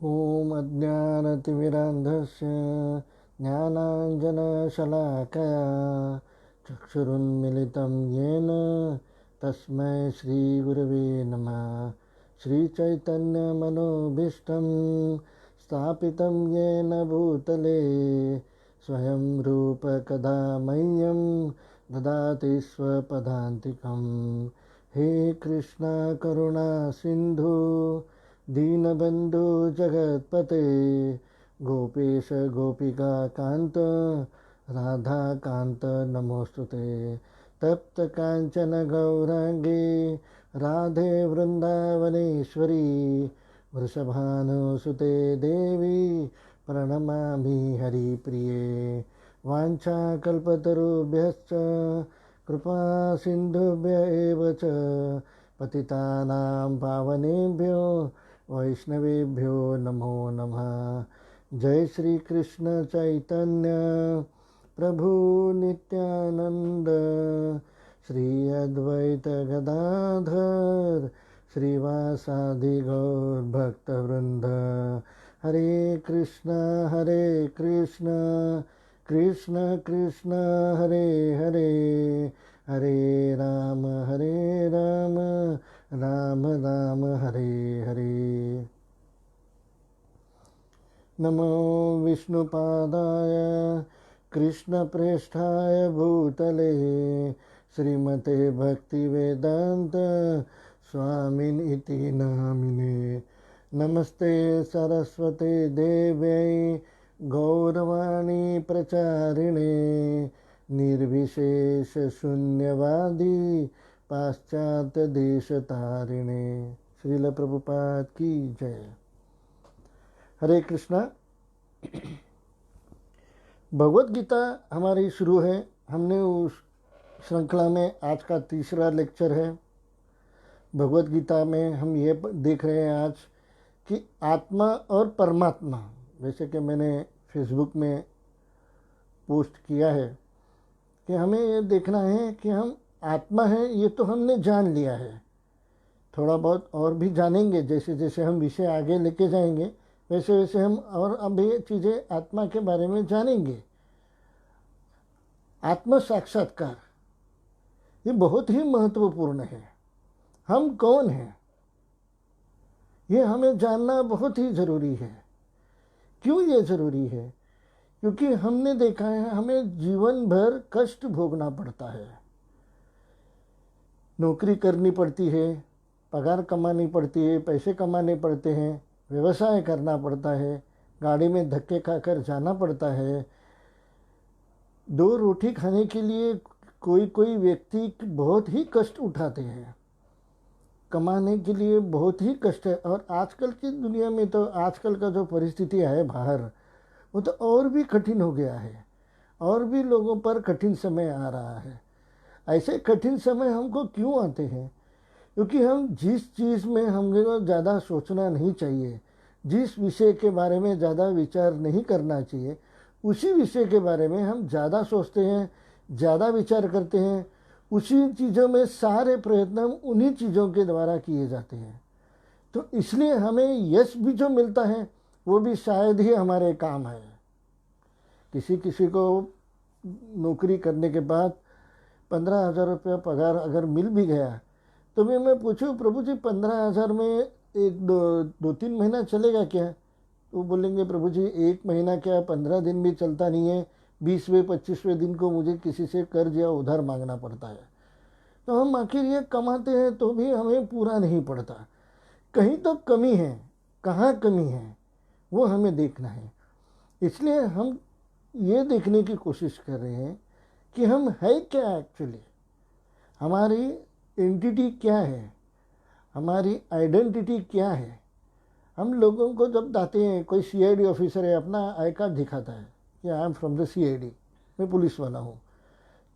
ॐ अज्ञानतिमिरान्धस्य ज्ञानाञ्जनशलाकया चक्षुरुन्मिलितं येन तस्मै श्रीगुरवे नमः। श्रीचैतन्यमनोभीष्टं स्थापितं येन भूतले स्वयं रूप कदा मह्यं ददाति स्वपदान्तिकं। हे कृष्ण करुणा सिन्धु दीनबन्धु जगत्पते गोपेश गोपिका कांत राधा कांत नमोस्तुते। तप्त कांचन गौरांगी राधे वृंदावनेश्वरी वृषभानुसुते देवी प्रणमामि हरिप्रिये। वाञ्छाकल्पतरुभ्यश्च कृपा सिन्धुभ्य एव च पतितानां पावनेभ्यो वैष्णवेभ्यो नमो नमः। जय श्री कृष्ण चैतन्य प्रभु नित्यानंद श्री अद्वैत गदाधर श्रीवासादि गौर भक्तवृंद। हरे कृष्ण कृष्ण कृष्ण हरे हरे, हरे राम राम राम हरे हरे। नमो विष्णुपादाय कृष्णप्रेष्ठाय भूतले श्रीमते भक्तिवेदांत स्वामिनिति नामिने। नमस्ते सरस्वते देव्यै गौरवाणी प्रचारिणे निर्विशेष शून्यवादी पाश्चात्य देश तारिणे। श्रील प्रभुपाद की जय। हरे कृष्णा। भगवत गीता हमारी शुरू है। हमने उस श्रृंखला में आज का तीसरा लेक्चर है। भगवत गीता में हम ये देख रहे हैं आज कि आत्मा और परमात्मा, जैसे कि मैंने फेसबुक में पोस्ट किया है कि हमें ये देखना है कि हम आत्मा है, ये तो हमने जान लिया है। थोड़ा बहुत और भी जानेंगे, जैसे जैसे हम विषय आगे लेके जाएंगे वैसे वैसे हम और अब ये चीज़ें आत्मा के बारे में जानेंगे। आत्म साक्षात्कार ये बहुत ही महत्वपूर्ण है। हम कौन हैं ये हमें जानना बहुत ही ज़रूरी है। क्यों ये ज़रूरी है? क्योंकि हमने देखा है हमें जीवन भर कष्ट भोगना पड़ता है। नौकरी करनी पड़ती है, पगार कमानी पड़ती है, पैसे कमाने पड़ते हैं, व्यवसाय करना पड़ता है, गाड़ी में धक्के खाकर जाना पड़ता है। दो रोटी खाने के लिए कोई कोई व्यक्ति बहुत ही कष्ट उठाते हैं, कमाने के लिए बहुत ही कष्ट है। और आजकल की दुनिया में तो आजकल का जो परिस्थिति है बाहर, वो तो और भी कठिन हो गया है, और भी लोगों पर कठिन समय आ रहा है। ऐसे कठिन समय हमको क्यों आते हैं? क्योंकि हम जिस चीज़ में हमको ज़्यादा सोचना नहीं चाहिए, जिस विषय के बारे में ज़्यादा विचार नहीं करना चाहिए, उसी विषय के बारे में हम ज़्यादा सोचते हैं, ज़्यादा विचार करते हैं। उसी चीज़ों में सारे प्रयत्न उन्हीं चीज़ों के द्वारा किए जाते हैं। तो इसलिए हमें यश भी जो मिलता है वो भी शायद ही हमारे काम है। किसी किसी को नौकरी करने के बाद 15,000 रुपया पगार अगर मिल भी गया तो भी मैं पूछूं, प्रभु जी 15,000 में एक दो तीन महीना चलेगा क्या? तो बोलेंगे, प्रभु जी 1 महीना क्या 15 दिन भी चलता नहीं है। 20वें 25वें दिन को मुझे किसी से कर्ज या उधार मांगना पड़ता है। तो हम आखिर ये कमाते हैं तो भी हमें पूरा नहीं पड़ता। कहीं तो कमी है, कहाँ कमी है वो हमें देखना है। इसलिए हम ये देखने की कोशिश कर रहे हैं कि हम है क्या एक्चुअली, हमारी एंटिटी क्या है, हमारी आइडेंटिटी क्या है। हम लोगों को जब बताते हैं, कोई सीआईडी ऑफिसर है, अपना आई कार्ड दिखाता है कि I am from the CID, मैं पुलिस वाला हूँ,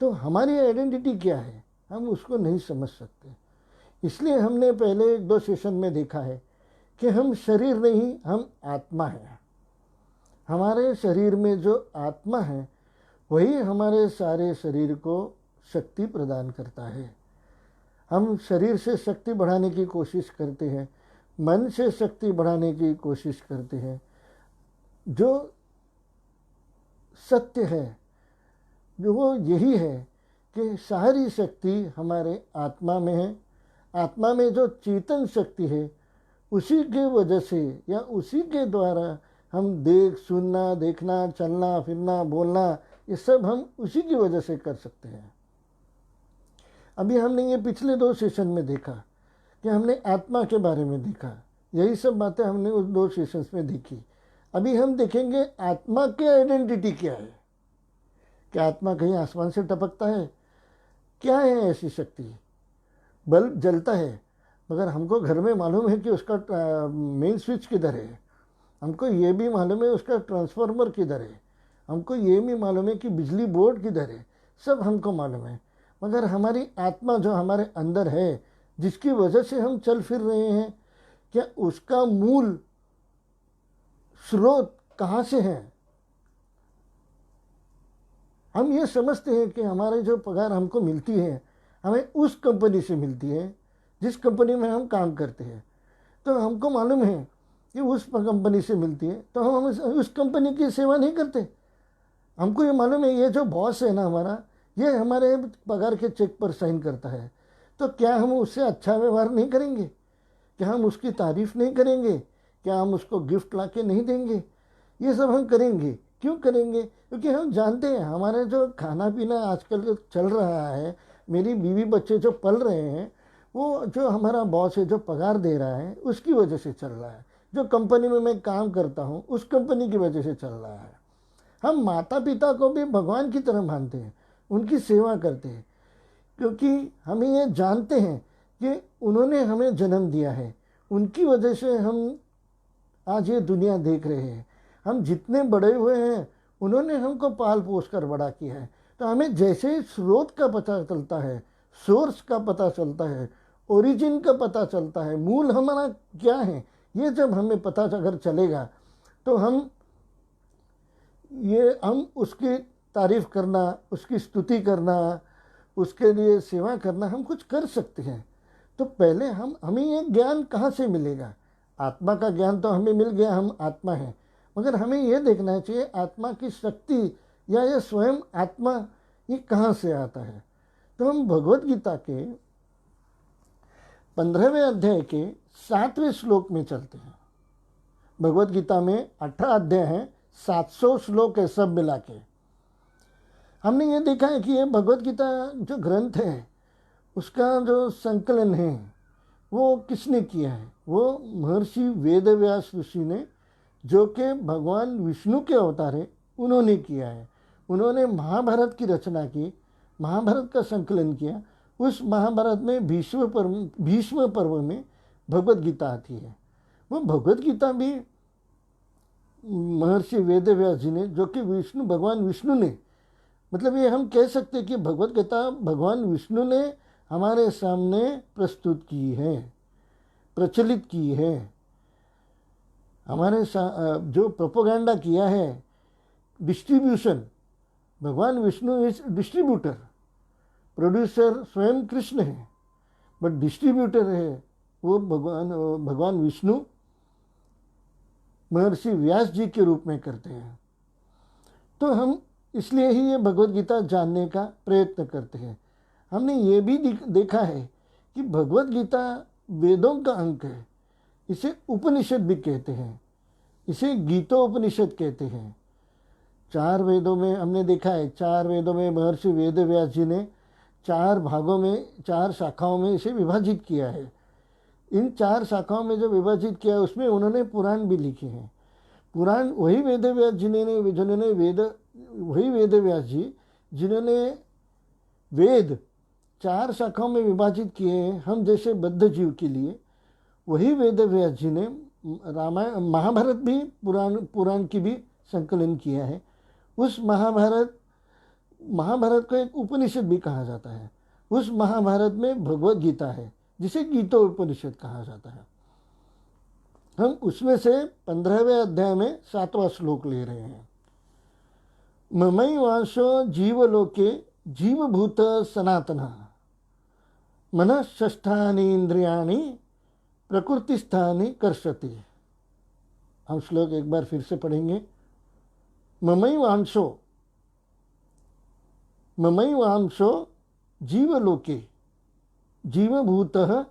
तो हमारी आइडेंटिटी क्या है हम उसको नहीं समझ सकते। इसलिए हमने पहले 1-2 सेशन में देखा है कि हम शरीर नहीं, हम आत्मा है। हमारे शरीर में जो आत्मा है वही हमारे सारे शरीर को शक्ति प्रदान करता है। हम शरीर से शक्ति बढ़ाने की कोशिश करते हैं, मन से शक्ति बढ़ाने की कोशिश करते हैं। जो सत्य है जो वो यही है कि सारी शक्ति हमारे आत्मा में है। आत्मा में जो चेतन शक्ति है उसी के वजह से या उसी के द्वारा हम सुनना, देखना, चलना, फिरना, बोलना, ये सब हम उसी की वजह से कर सकते हैं। अभी हमने ये पिछले 2 सेशन में देखा कि हमने आत्मा के बारे में देखा, यही सब बातें हमने उस 2 सेशंस में देखी। अभी हम देखेंगे आत्मा की आइडेंटिटी क्या है। क्या आत्मा कहीं आसमान से टपकता है? क्या है ऐसी शक्ति? बल्ब जलता है, मगर हमको घर में मालूम है कि उसका मेन स्विच किधर है, हमको ये भी मालूम है उसका ट्रांसफार्मर किधर है, हमको ये भी मालूम है कि बिजली बोर्ड किधर है, सब हमको मालूम है। मगर हमारी आत्मा जो हमारे अंदर है, जिसकी वजह से हम चल फिर रहे हैं, क्या उसका मूल स्रोत कहाँ से है? हम ये समझते हैं कि हमारे जो पगार हमको मिलती है हमें उस कंपनी से मिलती है जिस कंपनी में हम काम करते हैं। तो हमको मालूम है कि उस कंपनी से मिलती है, तो हम उस कंपनी की सेवा नहीं करते। हमको ये मालूम है ये जो बॉस है ना हमारा, ये हमारे पगार के चेक पर साइन करता है। तो क्या हम उससे अच्छा व्यवहार नहीं करेंगे? क्या हम उसकी तारीफ नहीं करेंगे? क्या हम उसको गिफ्ट ला के नहीं देंगे? ये सब हम करेंगे। क्यों करेंगे? क्योंकि हम जानते हैं हमारे जो खाना पीना आजकल चल रहा है, मेरी बीवी बच्चे जो पल रहे हैं, वो जो हमारा बॉस है जो पगार दे रहा है उसकी वजह से चल रहा है। जो कंपनी में मैं काम करता हूँ उस कंपनी की वजह से चल रहा है। हम माता पिता को भी भगवान की तरह मानते हैं, उनकी सेवा करते हैं, क्योंकि हमें ये जानते हैं कि उन्होंने हमें जन्म दिया है, उनकी वजह से हम आज ये दुनिया देख रहे हैं। हम जितने बड़े हुए हैं उन्होंने हमको पाल पोस कर बड़ा किया है। तो हमें जैसे ही स्रोत का पता चलता है, सोर्स का पता चलता है, ओरिजिन का पता चलता है, मूल हमारा क्या है, ये जब हमें पता अगर चलेगा तो हम उसकी तारीफ करना, उसकी स्तुति करना, उसके लिए सेवा करना, हम कुछ कर सकते हैं। तो पहले हमें ये ज्ञान कहाँ से मिलेगा? आत्मा का ज्ञान तो हमें मिल गया, हम आत्मा हैं, मगर हमें ये देखना चाहिए आत्मा की शक्ति या ये स्वयं आत्मा ये कहाँ से आता है। तो हम भगवत गीता के 15वें अध्याय के 7वें श्लोक में चलते हैं। भगवत गीता में 18 अध्याय हैं, 700 श्लोक है सब मिला के। हमने ये देखा है कि ये भगवत गीता जो ग्रंथ है उसका जो संकलन है वो किसने किया है? वो महर्षि वेदव्यास ऋषि ने, जो कि भगवान विष्णु के अवतार है, उन्होंने किया है। उन्होंने महाभारत की रचना की, महाभारत का संकलन किया। उस महाभारत में भीष्म पर्व में भगवत गीता आती है। वो भगवत गीता भी महर्षि वेदव्यास जी ने, जो कि भगवान विष्णु ने, मतलब ये हम कह सकते हैं कि भगवत गीता भगवान विष्णु ने हमारे सामने प्रस्तुत की है, प्रचलित की है। हमारे जो प्रोपोगंडा किया है, डिस्ट्रीब्यूशन, भगवान विष्णु इज डिस्ट्रीब्यूटर। प्रोड्यूसर स्वयं कृष्ण है, बट डिस्ट्रीब्यूटर है वो भगवान विष्णु महर्षि व्यास जी के रूप में करते हैं। तो हम इसलिए ही ये भगवत गीता जानने का प्रयत्न करते हैं। हमने ये भी देखा है कि भगवत गीता वेदों का अंक है। इसे उपनिषद भी कहते हैं, इसे गीतोपनिषद कहते हैं। 4 वेदों में हमने देखा है, 4 वेदों में महर्षि वेदव्यास जी ने 4 भागों में, 4 शाखाओं में इसे विभाजित किया है। इन 4 शाखाओं में जो विभाजित किया है उसमें उन्होंने पुराण भी लिखे हैं। पुराण वही वेदव्यास जी ने, वही वेदव्यास जी जिन्होंने वेद 4 शाखाओं में विभाजित किए हैं हम जैसे बद्ध जीव के लिए। वही वेदव्यास जी ने रामायण, महाभारत भी पुराण की भी संकलन किया है। उस महाभारत को एक उपनिषद भी कहा जाता है। उस महाभारत में भगवत गीता है जिसे गीतोपनिषद कहा जाता है। हम उसमें से 15वें अध्याय में 7वां श्लोक ले रहे हैं। ममई वांशो जीवलोके जीवभूत सनातन मनः षष्ठानि इंद्रियाणि प्रकृति स्थानी कर्षति। हम श्लोक एक बार फिर से पढ़ेंगे। ममैवांशो जीवलोके जीवभूतः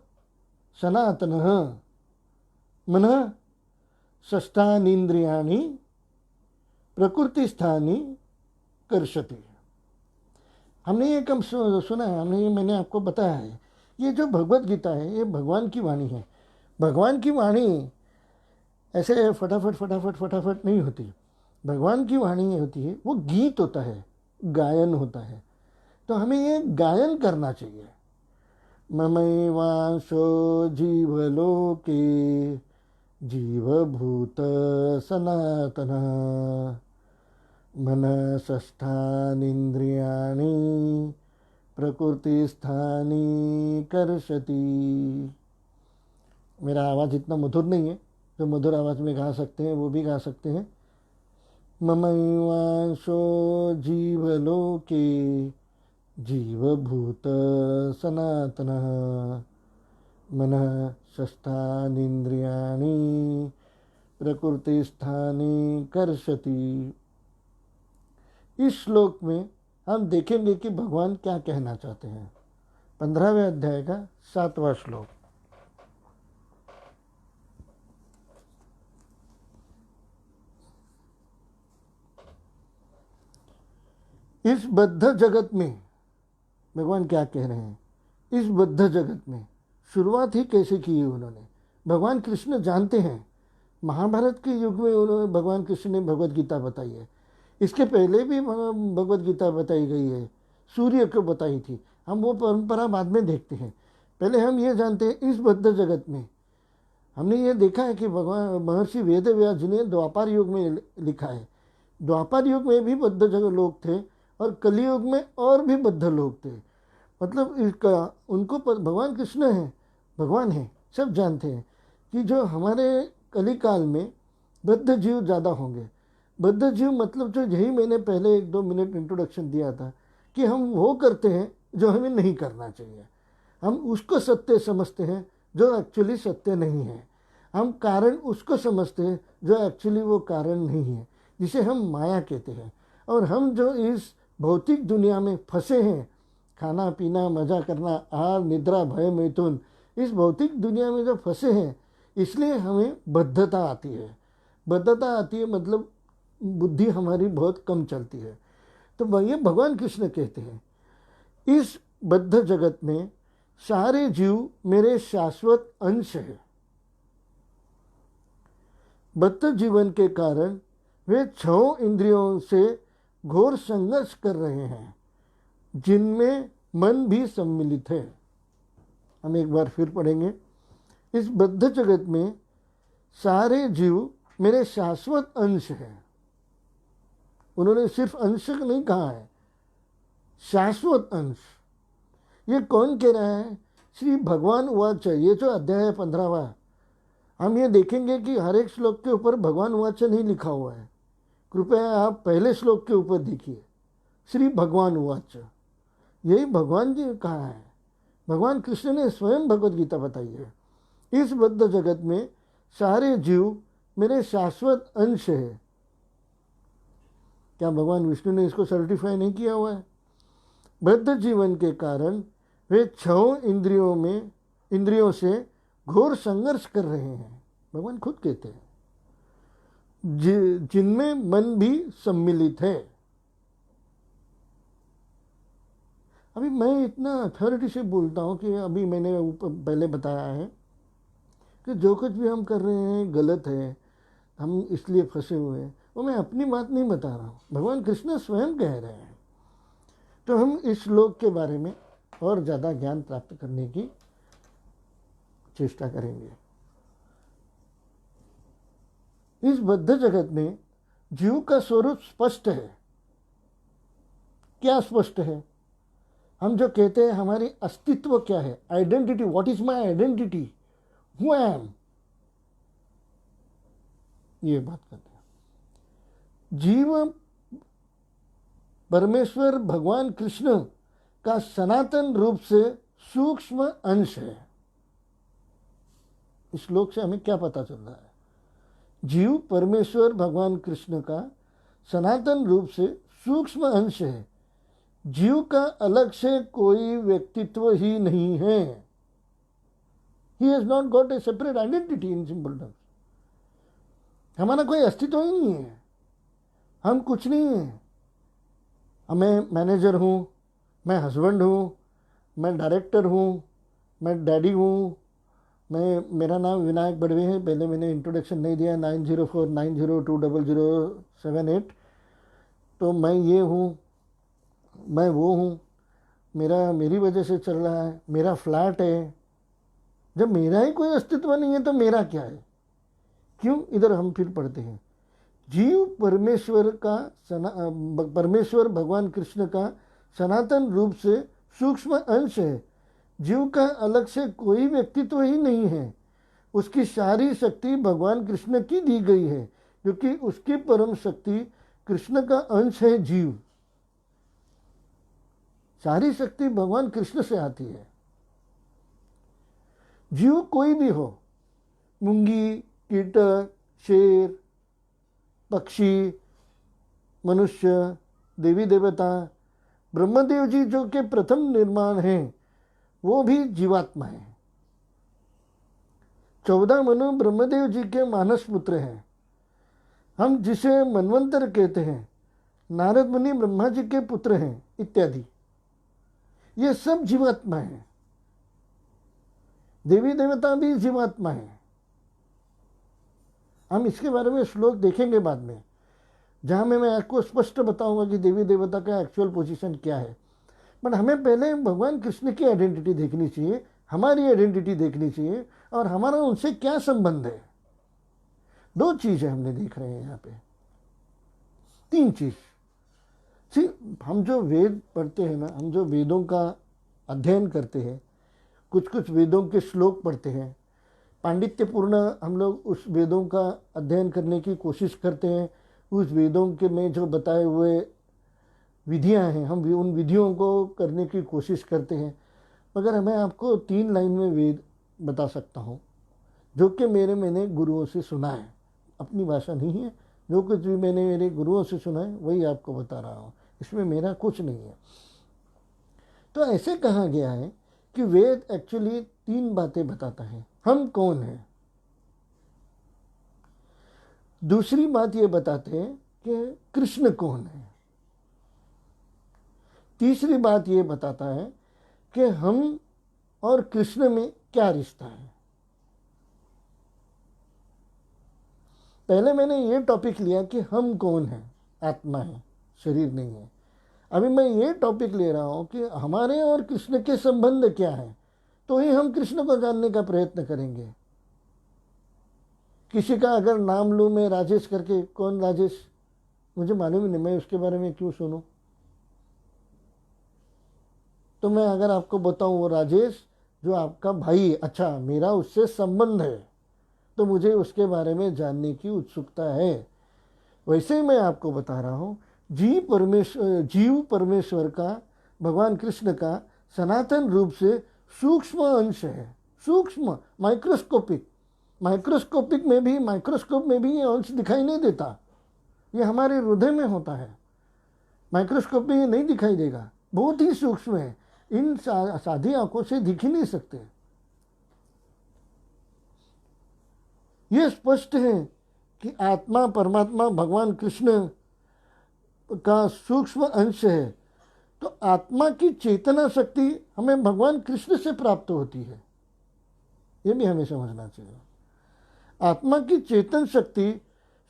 सनातनः मनः षष्ठानीन्द्रियाणि प्रकृतिस्थानी कर्षति। हमने ये कम सुना है, मैंने आपको बताया है, ये जो भगवत गीता है ये भगवान की वाणी है। भगवान की वाणी ऐसे फटाफट नहीं होती। भगवान की वाणी होती है, वो गीत होता है, गायन होता है। तो हमें ये गायन करना चाहिए। ममैवांशो जीवलोके जीवभूत सनातनः मनः षष्ठानीन्द्रियाणि प्रकृतिस्थानी कर्षति। मेरा आवाज़ इतना मधुर नहीं है, जो मधुर आवाज़ में गा सकते हैं वो भी गा सकते हैं। ममैवांशो जीवलोके जीवभूत सनातनः मनः षष्ठानीन्द्रियाणि प्रकृतिस्थानी कर्षति। इस श्लोक में हम देखेंगे कि भगवान क्या कहना चाहते हैं। 15वें अध्याय का 7वां श्लोक। इस बद्ध जगत में भगवान क्या कह रहे हैं। इस बद्ध जगत में शुरुआत ही कैसे की है उन्होंने। भगवान कृष्ण जानते हैं, महाभारत के युग में उन्होंने भगवान कृष्ण ने भगवत गीता बताई है। इसके पहले भी भगवत गीता बताई गई है, सूर्य को बताई थी। हम वो परंपरा बाद में देखते हैं। पहले हम ये जानते हैं, इस बद्ध जगत में हमने ये देखा है कि भगवान महर्षि वेद व्यास जी ने द्वापर युग में लिखा है। द्वापर युग में भी बद्ध जगह लोग थे और कलियुग में और भी बद्ध लोग थे। मतलब इसका उनको भगवान कृष्ण है, भगवान है, सब जानते हैं कि जो हमारे कलिकाल में बद्ध जीव ज़्यादा होंगे। बद्ध जीव मतलब जो, यही मैंने पहले 1-2 मिनट इंट्रोडक्शन दिया था कि हम वो करते हैं जो हमें नहीं करना चाहिए। हम उसको सत्य समझते हैं जो एक्चुअली सत्य नहीं है। हम कारण उसको समझते हैं जो एक्चुअली वो कारण नहीं है, जिसे हम माया कहते हैं। और हम जो इस भौतिक दुनिया में फंसे हैं, खाना पीना मजा करना, आहार निद्रा भय मैथुन, इस भौतिक दुनिया में जो फंसे हैं, इसलिए हमें बद्धता आती है। बद्धता आती है मतलब बुद्धि हमारी बहुत कम चलती है। तो ये भगवान कृष्ण कहते हैं, इस बद्ध जगत में सारे जीव मेरे शाश्वत अंश है। बद्ध जीवन के कारण वे 6 इंद्रियों से घोर संघर्ष कर रहे हैं, जिनमें मन भी सम्मिलित है। हम एक बार फिर पढ़ेंगे। इस बद्ध जगत में सारे जीव मेरे शाश्वत अंश हैं। उन्होंने सिर्फ अंश नहीं कहा है, शाश्वत अंश। ये कौन कह रहा है? श्री भगवान उवाच। ये जो अध्याय है 15वां, हम ये देखेंगे कि हर एक श्लोक के ऊपर भगवान उवाच नहीं लिखा हुआ है। कृपया आप पहले श्लोक के ऊपर देखिए, श्री भगवान उवाच। यही भगवान जी कहा है, भगवान कृष्ण ने स्वयं भगवत गीता बताई है। इस बद्ध जगत में सारे जीव मेरे शाश्वत अंश है। क्या भगवान विष्णु ने इसको सर्टिफाई नहीं किया हुआ है? बद्ध जीवन के कारण वे 6 इंद्रियों से घोर संघर्ष कर रहे हैं, भगवान खुद कहते हैं, जिनमें मन भी सम्मिलित है। अभी मैं इतना अथॉरिटी से बोलता हूँ कि अभी मैंने पहले बताया है कि जो कुछ भी हम कर रहे हैं गलत है, हम इसलिए फंसे हुए हैं। वो मैं अपनी बात नहीं बता रहा हूँ, भगवान कृष्ण स्वयं कह रहे हैं। तो हम इस श्लोक के बारे में और ज़्यादा ज्ञान प्राप्त करने की चेष्टा करेंगे। इस बद्ध जगत में जीव का स्वरूप स्पष्ट है। क्या स्पष्ट है? हम जो कहते हैं हमारी अस्तित्व क्या है, identity, what is my identity, who I am, ये बात करते हैं। जीव परमेश्वर भगवान कृष्ण का सनातन रूप से सूक्ष्म अंश है। इस श्लोक से हमें क्या पता चल रहा है? जीव परमेश्वर भगवान कृष्ण का सनातन रूप से सूक्ष्म अंश है। जीव का अलग से कोई व्यक्तित्व ही नहीं है। He has not got a separate identity in simple terms. हमारा कोई अस्तित्व ही नहीं है, हम कुछ नहीं है। मैं मैनेजर हूँ, मैं हस्बैंड हूँ, मैं डायरेक्टर हूँ, मैं डैडी हूँ, मेरा नाम विनायक बड़वे है। पहले मैंने इंट्रोडक्शन नहीं दिया, 9049020078। तो मैं ये हूँ, मैं वो हूँ, मेरी वजह से चल रहा है, मेरा फ्लैट है। जब मेरा ही कोई अस्तित्व नहीं है तो मेरा क्या है? क्यों? इधर हम फिर पढ़ते हैं, जीव परमेश्वर भगवान कृष्ण का सनातन रूप से सूक्ष्म अंश है। जीव का अलग से कोई व्यक्तित्व ही नहीं है। उसकी सारी शक्ति भगवान कृष्ण की दी गई है, क्योंकि उसकी परम शक्ति कृष्ण का अंश है। जीव सारी शक्ति भगवान कृष्ण से आती है। जीव कोई भी हो, मूंगी, कीटक, शेर, पक्षी, मनुष्य, देवी देवता, ब्रह्मदेव जी जो के प्रथम निर्माण हैं, वो भी जीवात्मा है। 14 मनु ब्रह्मदेव जी के मानस पुत्र हैं। हम जिसे मनवंतर कहते हैं, नारद मुनि ब्रह्मा जी के पुत्र हैं इत्यादि। ये सब जीवात्मा है। देवी देवता भी जीवात्मा है। हम इसके बारे में श्लोक देखेंगे बाद में, जहाँ मैं आपको स्पष्ट बताऊंगा कि देवी देवता का एक्चुअल पोजीशन क्या है। बट हमें पहले भगवान कृष्ण की आइडेंटिटी देखनी चाहिए, हमारी आइडेंटिटी देखनी चाहिए, और हमारा उनसे क्या संबंध है। 2 चीज़ें हमने देख रहे हैं यहाँ पे, 3 चीज़। हम जो वेद पढ़ते हैं ना, हम जो वेदों का अध्ययन करते हैं, कुछ कुछ वेदों के श्लोक पढ़ते हैं, पांडित्यपूर्ण हम लोग उस वेदों का अध्ययन करने की कोशिश करते हैं। उस वेदों के में जो बताए हुए विधियां हैं, हम उन विधियों को करने की कोशिश करते हैं। मगर मैं आपको 3 लाइन में वेद बता सकता हूँ, जो कि मैंने गुरुओं से सुना है। अपनी भाषा नहीं है, जो कुछ भी मैंने मेरे गुरुओं से सुना है वही आपको बता रहा हूँ। इसमें मेरा कुछ नहीं है। तो ऐसे कहा गया है कि वेद एक्चुअली 3 बातें बताता है। हम कौन हैं, दूसरी बात ये बताते हैं कि कृष्ण कौन है, तीसरी बात ये बताता है कि हम और कृष्ण में क्या रिश्ता है। पहले मैंने ये टॉपिक लिया कि हम कौन हैं, आत्मा है, शरीर नहीं है। अभी मैं ये टॉपिक ले रहा हूँ कि हमारे और कृष्ण के संबंध क्या है, तो ही हम कृष्ण को जानने का प्रयत्न करेंगे। किसी का अगर नाम लूँ मैं राजेश करके, कौन राजेश, मुझे मालूम ही नहीं, मैं उसके बारे में क्यों सुनूं। तो मैं अगर आपको बताऊं वो राजेश जो आपका भाई, अच्छा मेरा उससे संबंध है, तो मुझे उसके बारे में जानने की उत्सुकता है। वैसे ही मैं आपको बता रहा हूँ, जीव परमेश्वर का, भगवान कृष्ण का सनातन रूप से सूक्ष्म अंश है। सूक्ष्म, माइक्रोस्कोपिक में भी, माइक्रोस्कोप में भी ये अंश दिखाई नहीं देता। ये हमारे हृदय में होता है, माइक्रोस्कोप में ये नहीं दिखाई देगा, बहुत ही सूक्ष्म है, इन साधी आंखों से दिख ही नहीं सकते। ये स्पष्ट है कि आत्मा परमात्मा भगवान कृष्ण का सूक्ष्म अंश है। तो आत्मा की चेतना शक्ति हमें भगवान कृष्ण से प्राप्त होती है, ये भी हमें समझना चाहिए। आत्मा की चेतन शक्ति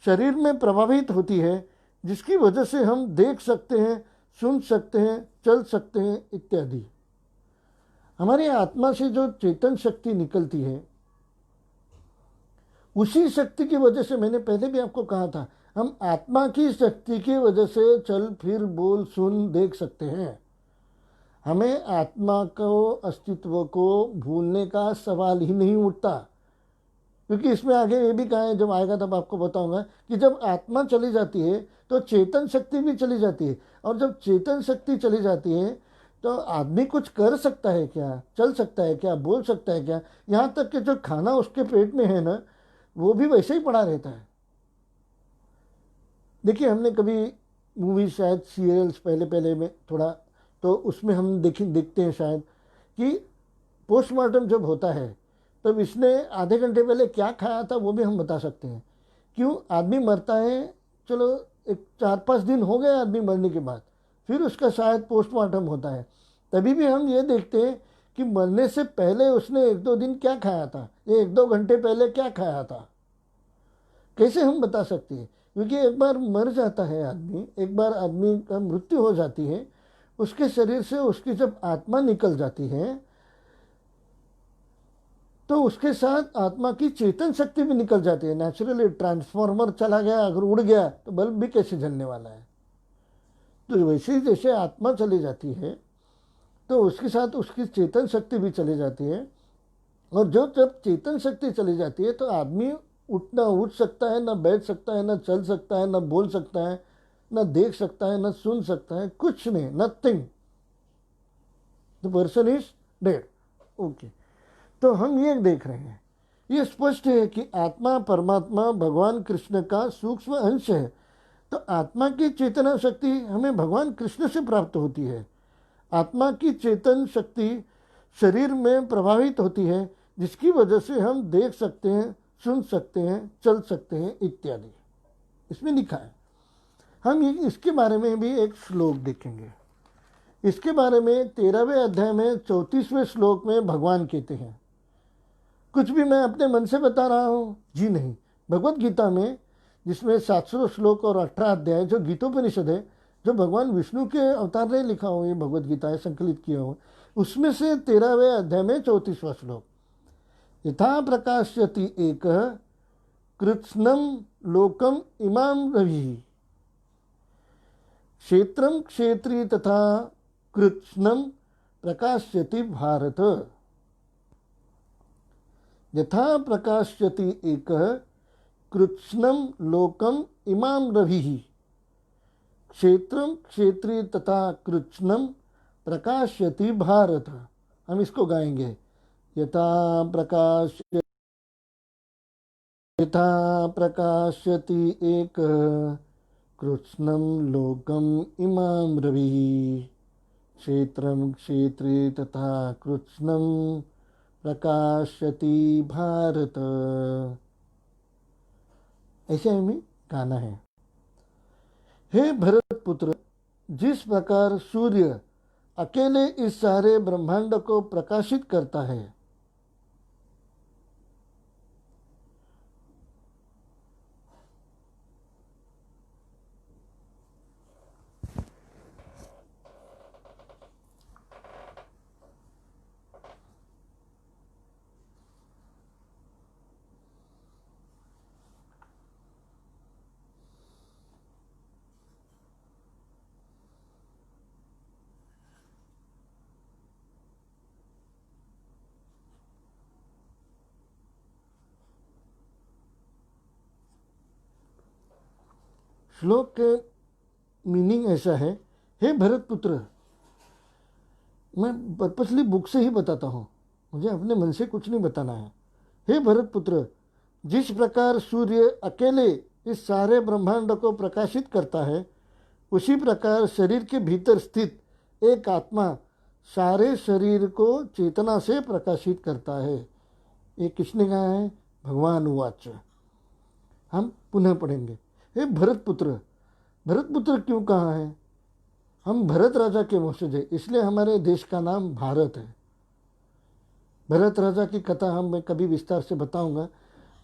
शरीर में प्रभावित होती है, जिसकी वजह से हम देख सकते हैं, सुन सकते हैं, चल सकते हैं इत्यादि। हमारी आत्मा से जो चेतन शक्ति निकलती है, उसी शक्ति की वजह से, मैंने पहले भी आपको कहा था, हम आत्मा की शक्ति की वजह से चल फिर बोल सुन देख सकते हैं। हमें आत्मा को, अस्तित्व को भूलने का सवाल ही नहीं उठता, क्योंकि इसमें आगे ये भी कहा है, जब आएगा तब आपको बताऊंगा, कि जब आत्मा चली जाती है तो चेतन शक्ति भी चली जाती है, और जब चेतन शक्ति चली जाती है तो आदमी कुछ कर सकता है क्या, चल सकता है क्या, बोल सकता है क्या? यहाँ तक कि जो खाना उसके पेट में है ना, वो भी वैसे ही पड़ा रहता है। देखिए, हमने कभी मूवी, शायद सीरियल्स पहले पहले में थोड़ा, तो उसमें हम देखते हैं शायद कि पोस्टमार्टम जब होता है तब इसने आधे घंटे पहले क्या खाया था वो भी हम बता सकते हैं। क्यों आदमी मरता है, चलो एक 4-5 दिन हो गए आदमी मरने के बाद, फिर उसका शायद पोस्टमार्टम होता है, तभी भी हम ये देखते हैं कि मरने से पहले उसने 1-2 दिन क्या खाया था, या 1-2 घंटे पहले क्या खाया था। कैसे हम बता सकते हैं? क्योंकि एक बार मर जाता है आदमी, एक बार आदमी का मृत्यु हो जाती है, उसके शरीर से उसकी जब आत्मा निकल जाती है तो उसके साथ आत्मा की चेतन शक्ति भी निकल जाती है। नेचुरली ट्रांसफॉर्मर चला गया, अगर उड़ गया तो बल्ब भी कैसे जलने वाला है? तो वैसे ही जैसे आत्मा चली जाती है तो उसके साथ उसकी चेतन शक्ति भी चली जाती है। और जब चेतन शक्ति चली जाती है तो आदमी उठना उठ सकता है, ना बैठ सकता है, ना चल सकता है, ना बोल सकता है, ना देख सकता है, ना सुन सकता है, कुछ नहीं, nothing. The person is dead. Okay, तो हम ये देख रहे हैं, ये स्पष्ट है कि आत्मा परमात्मा भगवान कृष्ण का सूक्ष्म अंश है। तो आत्मा की चेतना शक्ति हमें भगवान कृष्ण से प्राप्त होती है। आत्मा की चेतन शक्ति शरीर में प्रभावित होती है, जिसकी वजह से हम देख सकते हैं, सुन सकते हैं, चल सकते हैं इत्यादि। इसमें लिखा है। हम इसके बारे में भी एक श्लोक देखेंगे। इसके बारे में 13वें अध्याय में 34वें श्लोक में भगवान कहते हैं, कुछ भी मैं अपने मन से बता रहा हूँ जी नहीं। भगवत गीता में, जिसमें 700 श्लोक और 18 अध्याय, जो गीतोपनिषद है, जो भगवान विष्णु के अवतार ने लिखा हो, ये भगवत गीता है, संकलित किया हो, उसमें से 13वें अध्याय में 34वां श्लोक, यथा प्रकाश्यति एक कृत्स्नम लोकम इमाम रवि क्षेत्रम क्षेत्री तथा कृत्स्नम प्रकाश्यति भारत। यथा प्रकाश्यति एक कृत्स्नम लोकम इमाम रवि क्षेत्रम क्षेत्री तथा कृत्स्नम प्रकाश्यति भारत। हम इसको गाएंगे, यथा प्रकाश्यति एक कृत्स्नम लोकम इमाम रवि क्षेत्रम क्षेत्री तथा कृत्स्नम प्रकाशति भारत। ऐसे हमें गाना है। हे भरत पुत्र, जिस प्रकार सूर्य अकेले इस सारे ब्रह्मांड को प्रकाशित करता है, श्लोक के मीनिंग ऐसा है, हे भरत पुत्र, मैं पर्पसली बुक से ही बताता हूँ, मुझे अपने मन से कुछ नहीं बताना है। हे भरत पुत्र, जिस प्रकार सूर्य अकेले इस सारे ब्रह्मांड को प्रकाशित करता है, उसी प्रकार शरीर के भीतर स्थित एक आत्मा सारे शरीर को चेतना से प्रकाशित करता है। ये किसने कहा है? भगवान उवाच। हम पुनः पढ़ेंगे। हे भरत पुत्र, भरत पुत्र क्यों कहा है? हम भरत राजा के वंशज हैं, इसलिए हमारे देश का नाम भारत है। भरत राजा की कथा हम मैं कभी विस्तार से बताऊंगा,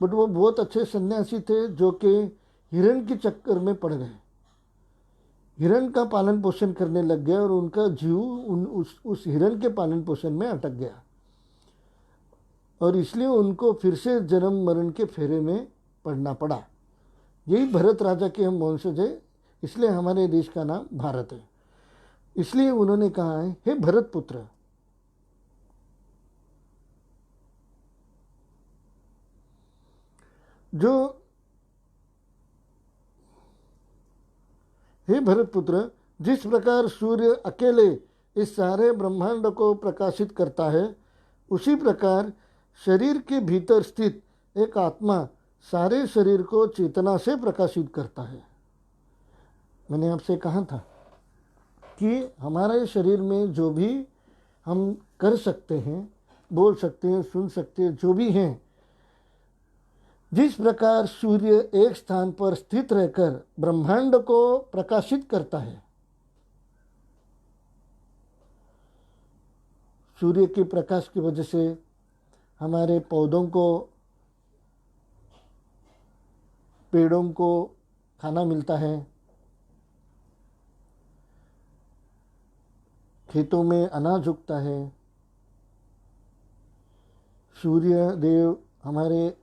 बट वो बहुत अच्छे सन्यासी थे जो कि हिरण के चक्कर में पड़ गए, हिरण का पालन पोषण करने लग गए और उनका जीव उस हिरण के पालन पोषण में अटक गया, और इसलिए उनको फिर से जन्म मरण के फेरे में पड़ना पड़ा। यही भरत राजा के हम वंशज है, इसलिए हमारे देश का नाम भारत है। इसलिए उन्होंने कहा है, हे भरत पुत्र, हे भरत पुत्र, जिस प्रकार सूर्य अकेले इस सारे ब्रह्मांड को प्रकाशित करता है, उसी प्रकार शरीर के भीतर स्थित एक आत्मा सारे शरीर को चेतना से प्रकाशित करता है। मैंने आपसे कहा था कि हमारे शरीर में जो भी हम कर सकते हैं, बोल सकते हैं, सुन सकते हैं, जो भी हैं, जिस प्रकार सूर्य एक स्थान पर स्थित रहकर ब्रह्मांड को प्रकाशित करता है, सूर्य के प्रकाश की वजह से हमारे पौधों को, पेड़ों को खाना मिलता है, खेतों में अनाज उगता है। सूर्य देव हमारे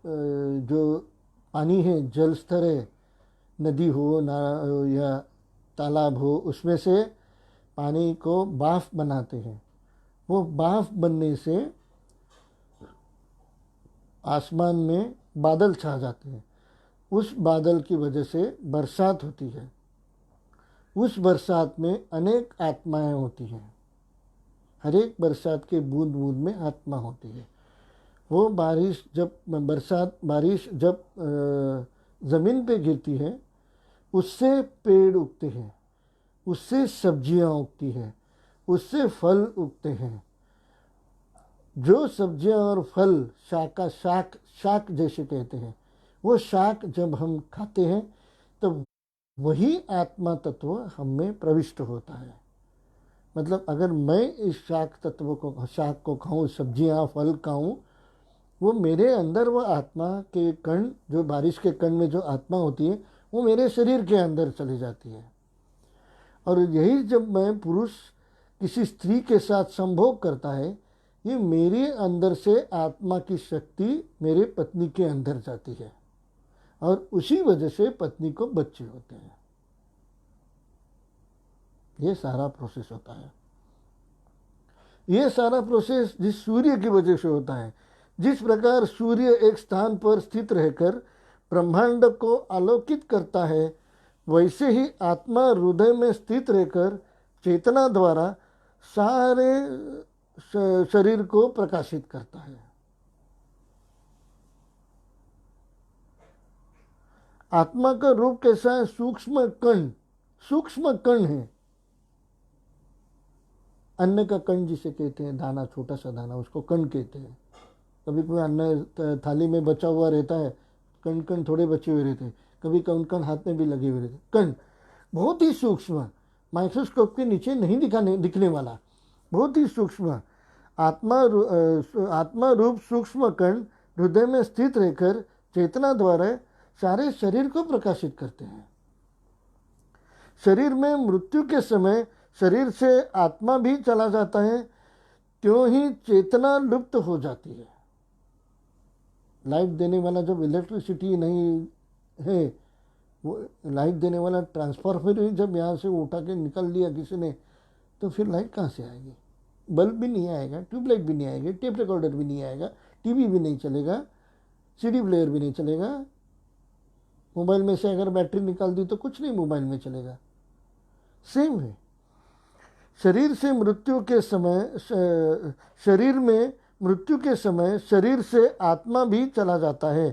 जो पानी है, जल स्तर है, नदी हो ना या तालाब हो, उसमें से पानी को भाप बनाते हैं। वो भाप बनने से आसमान में बादल छा जाते हैं। उस बादल की वजह से बरसात होती है। उस बरसात में अनेक आत्माएं होती हैं। हर एक बरसात के बूंद बूंद में आत्मा होती है। वो बारिश जब ज़मीन पे गिरती है, उससे पेड़ उगते हैं, उससे सब्जियां उगती हैं, उससे फल उगते हैं। जो सब्जियां और फल शाक जैसे कहते हैं, वो शाक जब हम खाते हैं तब वही आत्मा तत्व हम में प्रविष्ट होता है। मतलब अगर मैं इस शाक को खाऊं, सब्जियां फल खाऊं, वो मेरे अंदर वो आत्मा के कण, जो बारिश के कण में जो आत्मा होती है, वो मेरे शरीर के अंदर चली जाती है। और यही जब मैं पुरुष किसी स्त्री के साथ संभोग करता है, ये मेरे अंदर से आत्मा की शक्ति मेरे पत्नी के अंदर जाती है और उसी वजह से पत्नी को बच्चे होते हैं। ये सारा प्रोसेस होता है। ये सारा प्रोसेस जिस सूर्य की वजह से होता है। जिस प्रकार सूर्य एक स्थान पर स्थित रहकर ब्रह्मांड को आलोकित करता है, वैसे ही आत्मा हृदय में स्थित रहकर चेतना द्वारा सारे शरीर को प्रकाशित करता है। आत्मा का रूप कैसा है? सूक्ष्म कण है। अन्न का कण जिसे कहते हैं, दाना, छोटा सा दाना, उसको कण कहते हैं। कभी कोई अन्न थाली में बचा हुआ रहता है, कण थोड़े बचे हुए रहते हैं, कभी कण हाथ में भी लगे हुए रहते हैं। कण बहुत ही सूक्ष्म, माइक्रोस्कोप के नीचे नहीं दिखने वाला, बहुत ही सूक्ष्म आत्मा रूप सूक्ष्म कण हृदय में स्थित रहकर चेतना द्वारा सारे शरीर को प्रकाशित करते हैं। शरीर में मृत्यु के समय शरीर से आत्मा भी चला जाता है, त्यों ही चेतना लुप्त हो जाती है। लाइट देने वाला जब इलेक्ट्रिसिटी नहीं है, वो लाइट देने वाला ट्रांसफार्मर ही जब यहाँ से उठा के निकल दिया किसी ने, तो फिर लाइट कहाँ से आएगी? बल्ब भी नहीं आएगा, ट्यूबलाइट भी नहीं आएगी, टेप रिकॉर्डर भी नहीं आएगा, टीवी भी नहीं चलेगा, सीडी प्लेयर भी नहीं चलेगा। मोबाइल में से अगर बैटरी निकाल दी तो कुछ नहीं मोबाइल में चलेगा। सेम है, शरीर में मृत्यु के समय शरीर से आत्मा भी चला जाता है,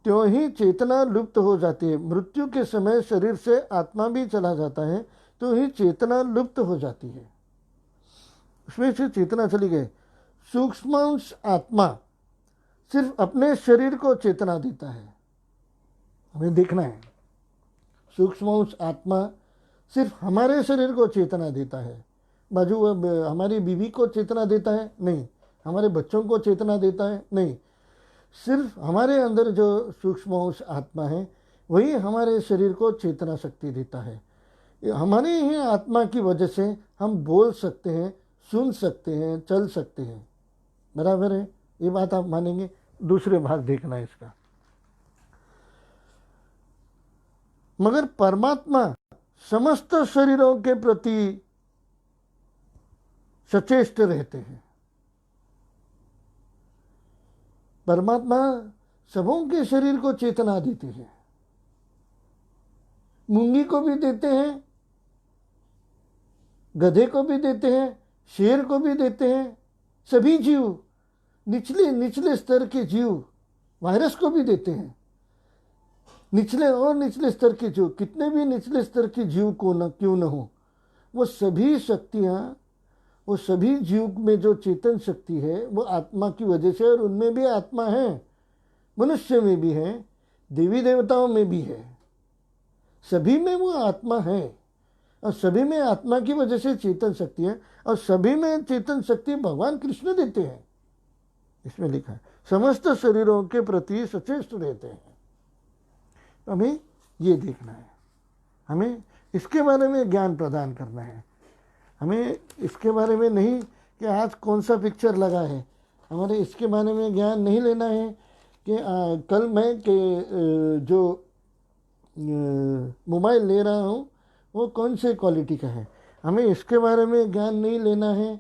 त्यों ही चेतना लुप्त हो जाती है। मृत्यु के समय शरीर से आत्मा भी चला जाता है, तो ही चेतना लुप्त हो जाती है, उसमें से चेतना चली गई। सूक्ष्म आत्मा सिर्फ अपने शरीर को चेतना देता है, हमें देखना है। सूक्ष्म आत्मा सिर्फ हमारे शरीर को चेतना देता है। बाजू हमारी बीवी को चेतना देता है? नहीं। हमारे बच्चों को चेतना देता है? नहीं। सिर्फ हमारे अंदर जो सूक्ष्म आत्मा है, वही हमारे शरीर को चेतना शक्ति देता है। हमारे ही आत्मा की वजह से हम बोल सकते हैं, सुन सकते हैं, चल सकते हैं। बराबर है? ये बात आप मानेंगे? दूसरे भाग देखना है इसका। मगर परमात्मा समस्त शरीरों के प्रति सचेष्ट रहते हैं। परमात्मा सबों के शरीर को चेतना देते हैं। मूंगी को भी देते हैं, गधे को भी देते हैं, शेर को भी देते हैं, सभी जीव, निचले निचले स्तर के जीव, वायरस को भी देते हैं। निचले और निचले स्तर के जीव, कितने भी निचले स्तर के जीव को न क्यों न हो, वो सभी शक्तियाँ, वो सभी जीव में जो चेतन शक्ति है वो आत्मा की वजह से, और उनमें भी आत्मा है, मनुष्य में भी है, देवी देवताओं में भी है, सभी में वो आत्मा है, और सभी में आत्मा की वजह से चेतन शक्ति है, और सभी में चेतन शक्ति भगवान कृष्ण देते हैं। इसमें लिखा है समस्त शरीरों के प्रति सचेष्ट रहते हैं। तो हमें ये देखना है, हमें इसके बारे में ज्ञान प्रदान करना है। हमें इसके बारे में नहीं कि आज कौन सा पिक्चर लगा है, हमारे इसके बारे में ज्ञान नहीं लेना है कि कल मैं के जो मोबाइल ले रहा हूँ वो कौन से क्वालिटी का है। हमें इसके बारे में ज्ञान नहीं लेना है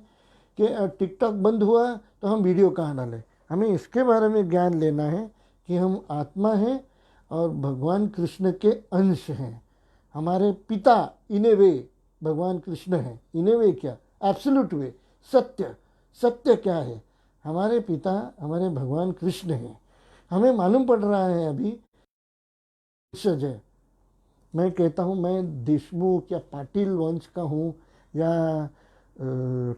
कि टिकटॉक बंद हुआ तो हम वीडियो कहाँ डालें। हमें इसके बारे में ज्ञान लेना है कि हम आत्मा हैं और भगवान कृष्ण के अंश हैं। हमारे पिता इन ए वे भगवान कृष्ण है। इन ए वे क्या? एब्सोल्यूट वे, सत्य। सत्य क्या है? हमारे पिता हमारे भगवान कृष्ण हैं। हमें मालूम पड़ रहा है अभी वंशज है। मैं कहता हूँ मैं देशमुख या पाटिल वंश का हूँ या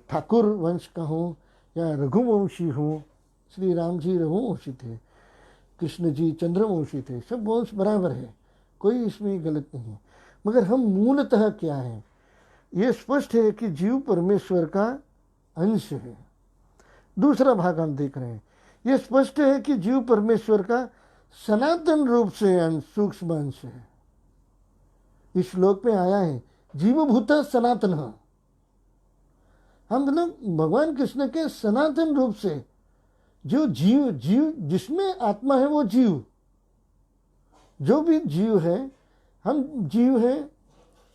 ठाकुर वंश का हूँ या रघुवंशी हूँ। श्री राम जी रघुवंशी थे, कृष्ण जी चंद्रवंशी थे, सब वंश बराबर है, कोई इसमें गलत नहीं है। मगर हम मूलतः क्या हैं? ये स्पष्ट है कि जीव परमेश्वर का अंश है। दूसरा भाग हम देख रहे हैं, ये स्पष्ट है कि जीव परमेश्वर का सनातन रूप से अंश, सूक्ष्म अंश है। इस श्लोक में आया है जीवभूत सनातन। हम लोग भगवान कृष्ण के सनातन रूप से जो जीव जिसमें आत्मा है वो जीव, जो भी जीव है, हम जीव हैं,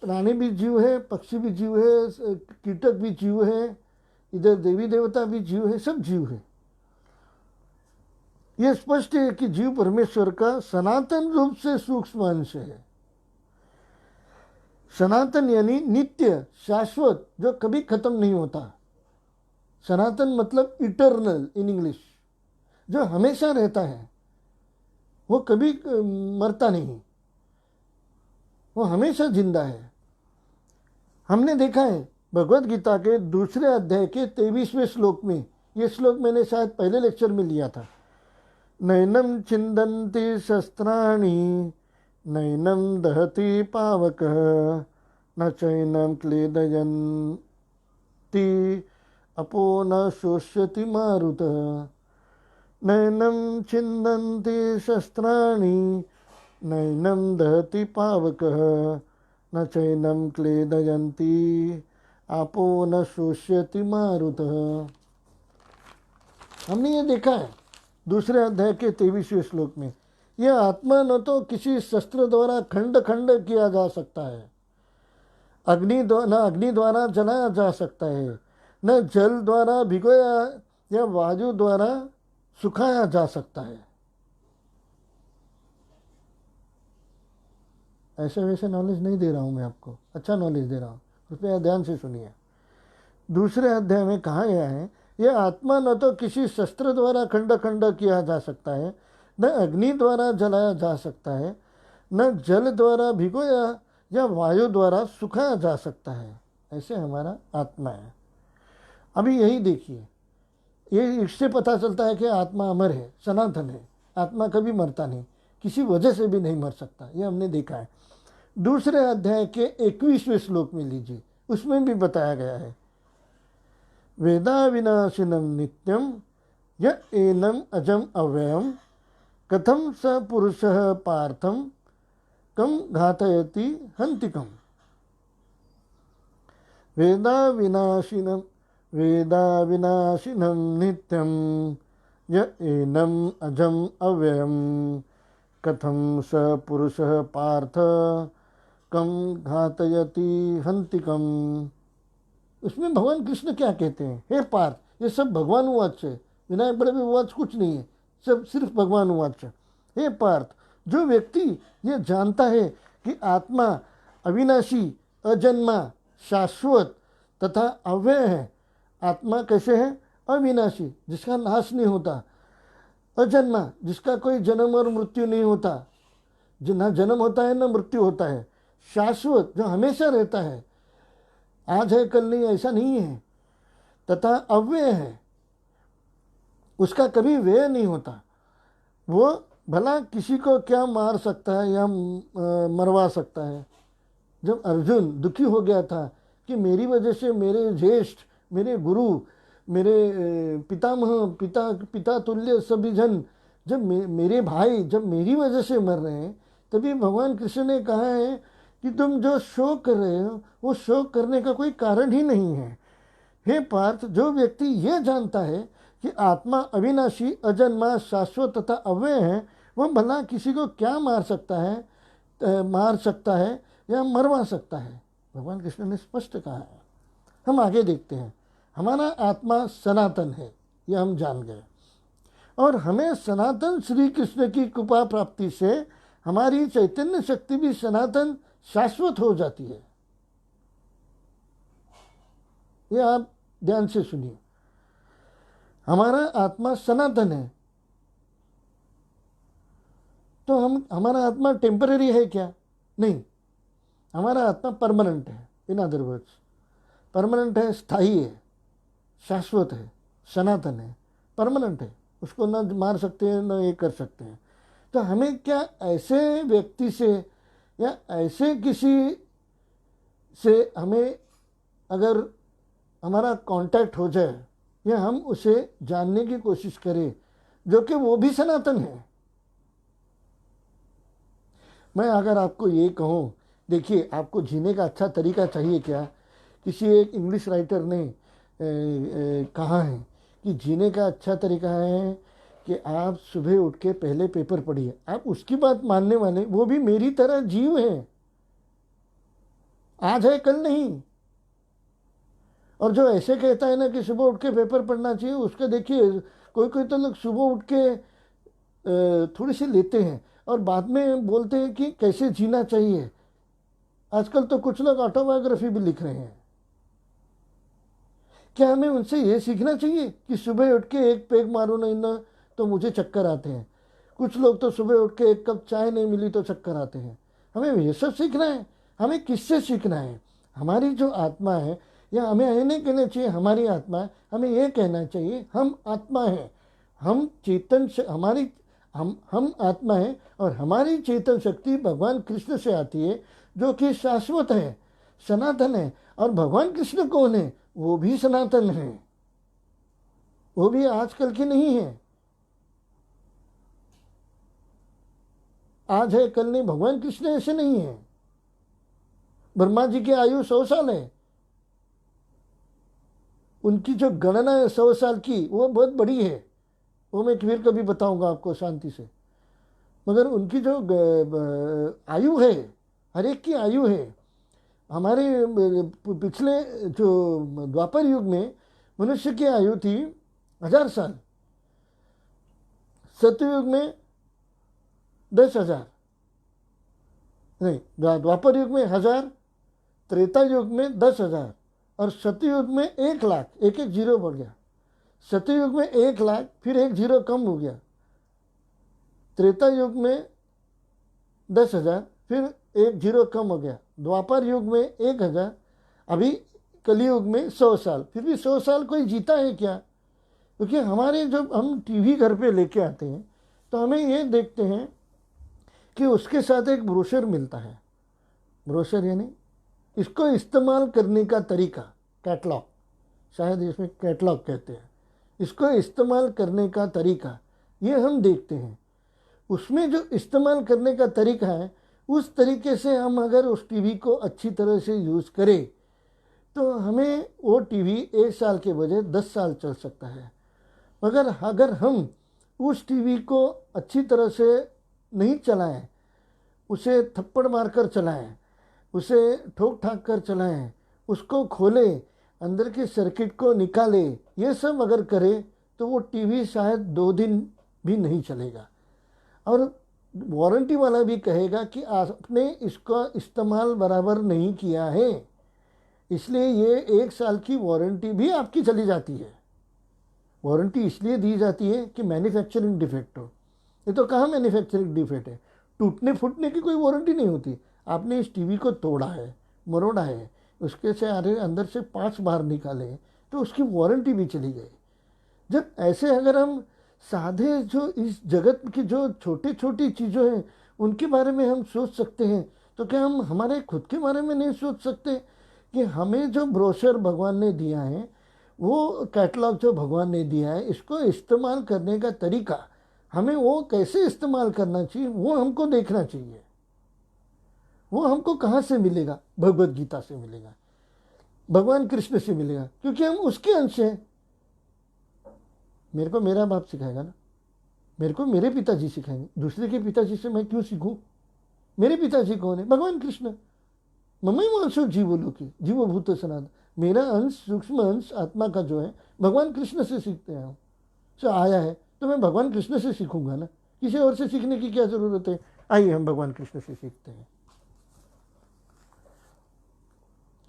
प्राणी भी जीव है, पक्षी भी जीव है, कीटक भी जीव है, इधर देवी देवता भी जीव है, सब जीव है। यह स्पष्ट है कि जीव परमेश्वर का सनातन रूप से सूक्ष्म अंश है। सनातन यानी नित्य, शाश्वत, जो कभी खत्म नहीं होता। सनातन मतलब इटर्नल इन इंग्लिश, जो हमेशा रहता है, वो कभी मरता नहीं, वो हमेशा जिंदा है। हमने देखा है भगवत गीता के दूसरे अध्याय के 23वें श्लोक में, ये श्लोक मैंने शायद पहले लेक्चर में लिया था। नैनम छिंदन्ति शस्त्राणि नैनम दहति पावकः न चैनम क्लेदयन्ति अपो न शोष्यति मारुतः। नैनम छिंदन्ति शस्त्राणि नैनम दहति पावकः न चैनम क्लेदयन्ति आपो न शोष्यति मारुतः। हमने ये देखा है दूसरे अध्याय के 23वें श्लोक में। यह आत्मा न तो किसी शस्त्र द्वारा खंड खंड किया जा सकता है, अग्नि द्वारा जलाया जा सकता है, न जल द्वारा भिगोया या वायु द्वारा सुखाया जा सकता है। ऐसे वैसे नॉलेज नहीं दे रहा हूँ मैं आपको, अच्छा नॉलेज दे रहा हूँ, कृपया ध्यान से सुनिए। दूसरे अध्याय में कहा गया है यह आत्मा न तो किसी शस्त्र द्वारा खंड खंड किया जा सकता है, न अग्नि द्वारा जलाया जा सकता है, न जल द्वारा भिगोया या वायु द्वारा सुखाया जा सकता है। ऐसे हमारा आत्मा है। अभी यही देखिए, ये इससे पता चलता है कि आत्मा अमर है, सनातन है। आत्मा कभी मरता नहीं, किसी वजह से भी नहीं मर सकता, ये हमने देखा है। दूसरे अध्याय के 21वें श्लोक में लीजिए, उसमें भी बताया गया है वेदा विनाशिनम नित्यम य एनम अजम अव्ययम कथम स पुरुषः पार्थम कम घातयति हंतिकम। वेदा विनाशिनम नित्यम य एनम अजम अव्ययम कथम स पुरुषः पार्थ कम घातयति हंतिकम। उसमें भगवान कृष्ण क्या कहते हैं? हे पार्थ, ये सब भगवान वाच है, विनायक बड़े वाच कुछ नहीं है, सब सिर्फ भगवान वाच है। हे पार्थ, जो व्यक्ति ये जानता है कि आत्मा अविनाशी, अजन्मा, शाश्वत तथा अव्यय है। आत्मा कैसे है? अविनाशी, जिसका नाश नहीं होता। अजन्मा, जिसका कोई जन्म और मृत्यु नहीं होता, जो ना जन्म होता है ना मृत्यु होता है। शाश्वत, जो हमेशा रहता है, आज है कल नहीं, ऐसा नहीं है। तथा अव्यय है, उसका कभी व्यय नहीं होता। वो भला किसी को क्या मार सकता है या मरवा सकता है। जब अर्जुन दुखी हो गया था कि मेरी वजह से मेरे ज्येष्ठ, मेरे गुरु, मेरे पितामह, पिता तुल्य सभी जन, जब मेरे भाई जब मेरी वजह से मर रहे हैं, तभी भगवान कृष्ण ने कहा है कि तुम जो शोक कर रहे हो वो शोक करने का कोई कारण ही नहीं है। हे पार्थ, जो व्यक्ति ये जानता है कि आत्मा अविनाशी, अजन्मा, शाश्वत तथा अव्यय है, वह भला किसी को क्या मार सकता है या मरवा सकता है। भगवान कृष्ण ने स्पष्ट कहा है। हम आगे देखते हैं। हमारा आत्मा सनातन है, यह हम जान गए, और हमें सनातन श्री कृष्ण की कृपा प्राप्ति से हमारी चैतन्य शक्ति भी सनातन शाश्वत हो जाती है। यह आप ध्यान से सुनिए। हमारा आत्मा सनातन है, तो हमारा आत्मा टेम्पररी है क्या? नहीं, हमारा आत्मा परमानेंट है। इन अदर वर्ड्स, परमानेंट है, स्थायी है, शाश्वत है, सनातन है, परमानेंट है। उसको ना मार सकते हैं ना ये कर सकते हैं। तो हमें क्या ऐसे व्यक्ति से या ऐसे किसी से हमें अगर हमारा कांटेक्ट हो जाए या हम उसे जानने की कोशिश करें जो कि वो भी सनातन है। मैं अगर आपको ये कहूँ, देखिए आपको जीने का अच्छा तरीका चाहिए क्या? किसी एक इंग्लिश राइटर ने कहा है कि जीने का अच्छा तरीका है कि आप सुबह उठ के पहले पेपर पढ़िए। आप उसकी बात मानने वाले, वो भी मेरी तरह जीव हैं, आज है कल नहीं। और जो ऐसे कहता है ना कि सुबह उठ के पेपर पढ़ना चाहिए, उसका देखिए कोई कोई तो लोग सुबह उठ के थोड़ी सी लेते हैं और बाद में बोलते हैं कि कैसे जीना चाहिए। आजकल तो कुछ लोग ऑटोबायोग्राफी भी लिख रहे हैं। क्या हमें उनसे ये सीखना चाहिए कि सुबह उठ के एक पेग मारो नहीं ना तो मुझे चक्कर आते हैं? कुछ लोग तो सुबह उठ के एक कप चाय नहीं मिली तो चक्कर आते हैं। हमें ये सब सीखना है? हमें किससे सीखना है? हमारी जो आत्मा है, या हमें ये नहीं कहना चाहिए हमारी आत्मा है, हमें ये कहना चाहिए हम आत्मा हैं, हम चेतन से, हमारी हम आत्मा है और हमारी चेतन शक्ति भगवान कृष्ण से आती है जो कि शाश्वत है, सनातन है। और भगवान कृष्ण कौन है? वो भी सनातन है, वो भी आजकल की नहीं है। आज है कल नहीं, भगवान कृष्ण ऐसे नहीं है। ब्रह्मा जी की आयु 100 साल है, उनकी जो गणना है 100 साल की, वो बहुत बड़ी है। वो मैं फिर कभी बताऊंगा आपको शांति से। मगर उनकी जो आयु है, हर एक की आयु है। हमारे पिछले जो द्वापर युग में मनुष्य की आयु थी 1000 साल, सतयुग में 10,000, नहीं, द्वापर युग में 1000, त्रेता युग में 10,000 और सतयुग में 1,00,000। एक एक जीरो बढ़ गया। सतयुग में 1,00,000, फिर एक जीरो कम हो गया। त्रेता युग में 10,000, फिर एक जीरो कम हो गया। द्वापर युग में 1,000, अभी कलयुग में 100 साल। फिर भी 100 साल कोई जीता है क्या? क्योंकि हमारे जब हम टीवी घर पे लेके आते हैं तो हमें ये देखते हैं कि उसके साथ एक ब्रोशर मिलता है। ब्रोशर यानी इसको इस्तेमाल करने का तरीका, कैटलॉग, शायद इसमें कैटलॉग कहते हैं। इसको इस्तेमाल करने का तरीका ये हम देखते हैं। उसमें जो इस्तेमाल करने का तरीका है, उस तरीके से हम अगर उस टीवी को अच्छी तरह से यूज़ करें तो हमें वो टीवी 1 साल के बजाय 10 साल चल सकता है। मगर अगर हम उस टीवी को अच्छी तरह से नहीं चलाएं, उसे थप्पड़ मारकर चलाएं, उसे ठोक ठाक कर चलाएं, उसको खोलें, अंदर के सर्किट को निकालें, ये सब अगर करें तो वो टीवी शायद 2 दिन भी नहीं चलेगा। और वारंटी वाला भी कहेगा कि आपने इसका इस्तेमाल बराबर नहीं किया है, इसलिए ये 1 साल की वारंटी भी आपकी चली जाती है। वारंटी इसलिए दी जाती है कि मैन्युफैक्चरिंग डिफेक्ट हो। ये तो कहाँ मैन्युफैक्चरिंग डिफेक्ट है, टूटने फूटने की कोई वारंटी नहीं होती। आपने इस टीवी को तोड़ा है, मरोड़ा है, उसके से अंदर से 5 बार निकाले तो उसकी वारंटी भी चली गई। जब ऐसे अगर हम साधे जो इस जगत की जो छोटी छोटी चीज़ों हैं उनके बारे में हम सोच सकते हैं, तो क्या हम हमारे खुद के बारे में नहीं सोच सकते कि हमें जो ब्रोशर भगवान ने दिया है, वो कैटलॉग जो भगवान ने दिया है, इसको इस्तेमाल करने का तरीका हमें वो कैसे इस्तेमाल करना चाहिए वो हमको देखना चाहिए। वो हमको कहाँ से मिलेगा? भगवत गीता से मिलेगा, भगवान कृष्ण से मिलेगा, क्योंकि हम उसके अंश हैं। मेरे को मेरा बाप सिखाएगा ना, मेरे को मेरे पिताजी सिखाएंगे, दूसरे के पिताजी से मैं क्यों सीखूं? मेरे पिताजी कौन है? भगवान कृष्ण। मम्मी मानसो जीवोलोकी जीवभूत सनातन। मेरा अंश, सूक्ष्म अंश आत्मा का जो है भगवान कृष्ण से सीखते हैं, से आया है, तो मैं भगवान कृष्ण से सीखूंगा ना, किसी और से सीखने की क्या जरूरत है? आइए हम भगवान कृष्ण से सीखते हैं।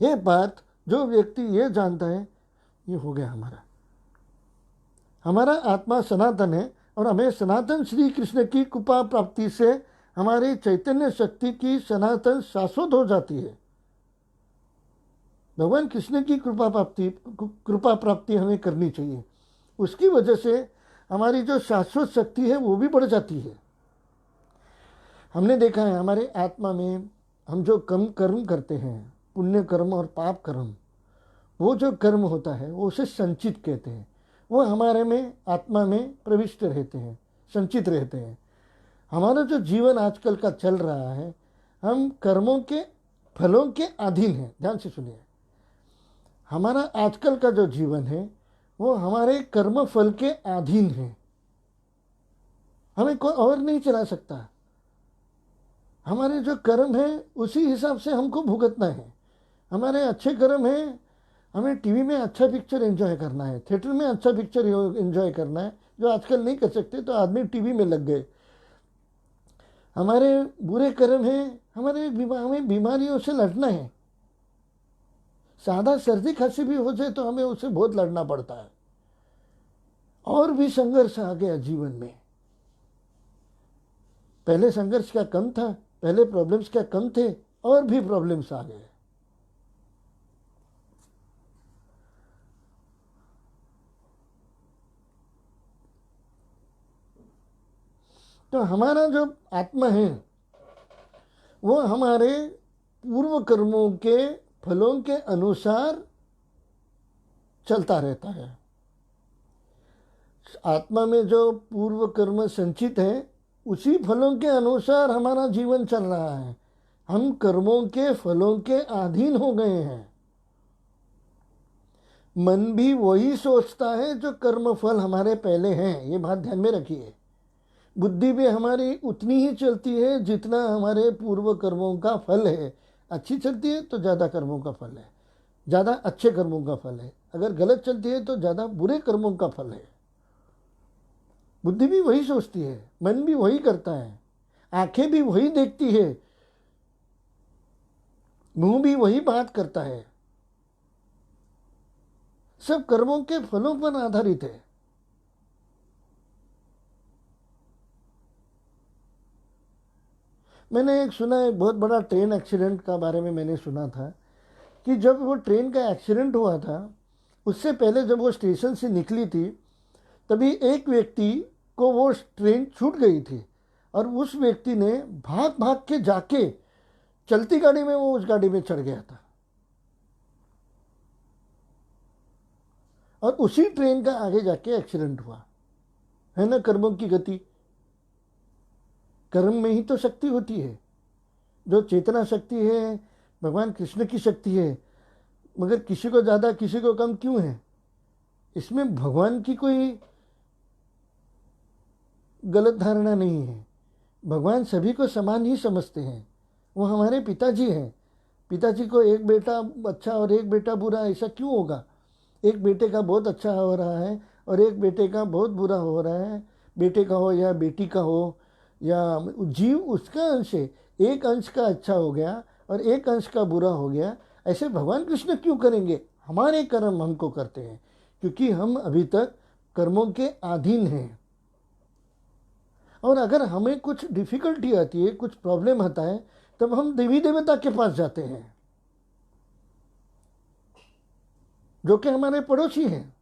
ये बात जो व्यक्ति ये जानता है, ये हो गया हमारा आत्मा सनातन है, और हमें सनातन श्री कृष्ण की कृपा प्राप्ति से हमारी चैतन्य शक्ति की सनातन शाश्वत हो जाती है। भगवान कृष्ण की कृपा प्राप्ति हमें करनी चाहिए। उसकी वजह से हमारी जो शाश्वत शक्ति है वो भी बढ़ जाती है। हमने देखा है हमारे आत्मा में हम जो कम कर्म करते हैं, पुण्य कर्म और पाप कर्म, वो जो कर्म होता है वो उसे संचित कहते हैं। वो हमारे में आत्मा में प्रविष्ट रहते हैं, संचित रहते हैं। हमारा जो जीवन आजकल का चल रहा है, हम कर्मों के फलों के अधीन हैं। ध्यान से सुनिए, हमारा आजकल का जो जीवन है वो हमारे कर्म फल के अधीन है। हमें कोई और नहीं चला सकता। हमारे जो कर्म है उसी हिसाब से हमको भुगतना है। हमारे अच्छे कर्म हैं, हमें टीवी में अच्छा पिक्चर एंजॉय करना है, थिएटर में अच्छा पिक्चर एंजॉय करना है, जो आजकल नहीं कर सकते तो आदमी टीवी में लग गए। हमारे बुरे कर्म हैं, हमें बीमारियों से लड़ना है। सादा सर्दी खांसी भी हो जाए तो हमें उससे बहुत लड़ना पड़ता है, और भी संघर्ष आ गया जीवन में। पहले संघर्ष क्या कम था, पहले प्रॉब्लम्स क्या कम थे, और भी प्रॉब्लम्स आ गए। तो हमारा जो आत्मा है वो हमारे पूर्व कर्मों के फलों के अनुसार चलता रहता है। आत्मा में जो पूर्व कर्म संचित है उसी फलों के अनुसार हमारा जीवन चल रहा है। हम कर्मों के फलों के अधीन हो गए हैं। मन भी वही सोचता है जो कर्म फल हमारे पहले हैं, ये बात ध्यान में रखिए। बुद्धि भी हमारी उतनी ही चलती है जितना हमारे पूर्व कर्मों का फल है। अच्छी चलती है तो ज़्यादा कर्मों का फल है, ज़्यादा अच्छे कर्मों का फल है। अगर गलत चलती है तो ज़्यादा बुरे कर्मों का फल है। बुद्धि भी वही सोचती है, मन भी वही करता है, आंखें भी वही देखती है, मुंह भी वही बात करता है। सब कर्मों के फलों पर आधारित है। मैंने एक सुना, एक बहुत बड़ा ट्रेन एक्सीडेंट का बारे में मैंने सुना था कि जब वो ट्रेन का एक्सीडेंट हुआ था, उससे पहले जब वो स्टेशन से निकली थी, तभी एक व्यक्ति को वो ट्रेन छूट गई थी, और उस व्यक्ति ने भाग भाग के जाके चलती गाड़ी में वो उस गाड़ी में चढ़ गया था, और उसी ट्रेन का आगे जाके एक्सीडेंट हुआ। है ना कर्मों की गति। कर्म में ही तो शक्ति होती है। जो चेतना शक्ति है भगवान कृष्ण की शक्ति है, मगर किसी को ज़्यादा किसी को कम क्यों है? इसमें भगवान की कोई गलत धारणा नहीं है। भगवान सभी को समान ही समझते हैं। वो हमारे पिताजी हैं। पिताजी को एक बेटा अच्छा और एक बेटा बुरा ऐसा क्यों होगा? एक बेटे का बहुत अच्छा हो रहा है और एक बेटे का बहुत बुरा हो रहा है। बेटे का हो या बेटी का हो, या जीव उसका अंश है। एक अंश का अच्छा हो गया और एक अंश का बुरा हो गया। ऐसे भगवान कृष्ण क्यों करेंगे? हमारे कर्म हमको करते हैं, क्योंकि हम अभी तक कर्मों के अधीन हैं। और अगर हमें कुछ डिफिकल्टी आती है, कुछ प्रॉब्लम आता है, तब हम देवी देवता के पास जाते हैं, जो कि हमारे पड़ोसी हैं।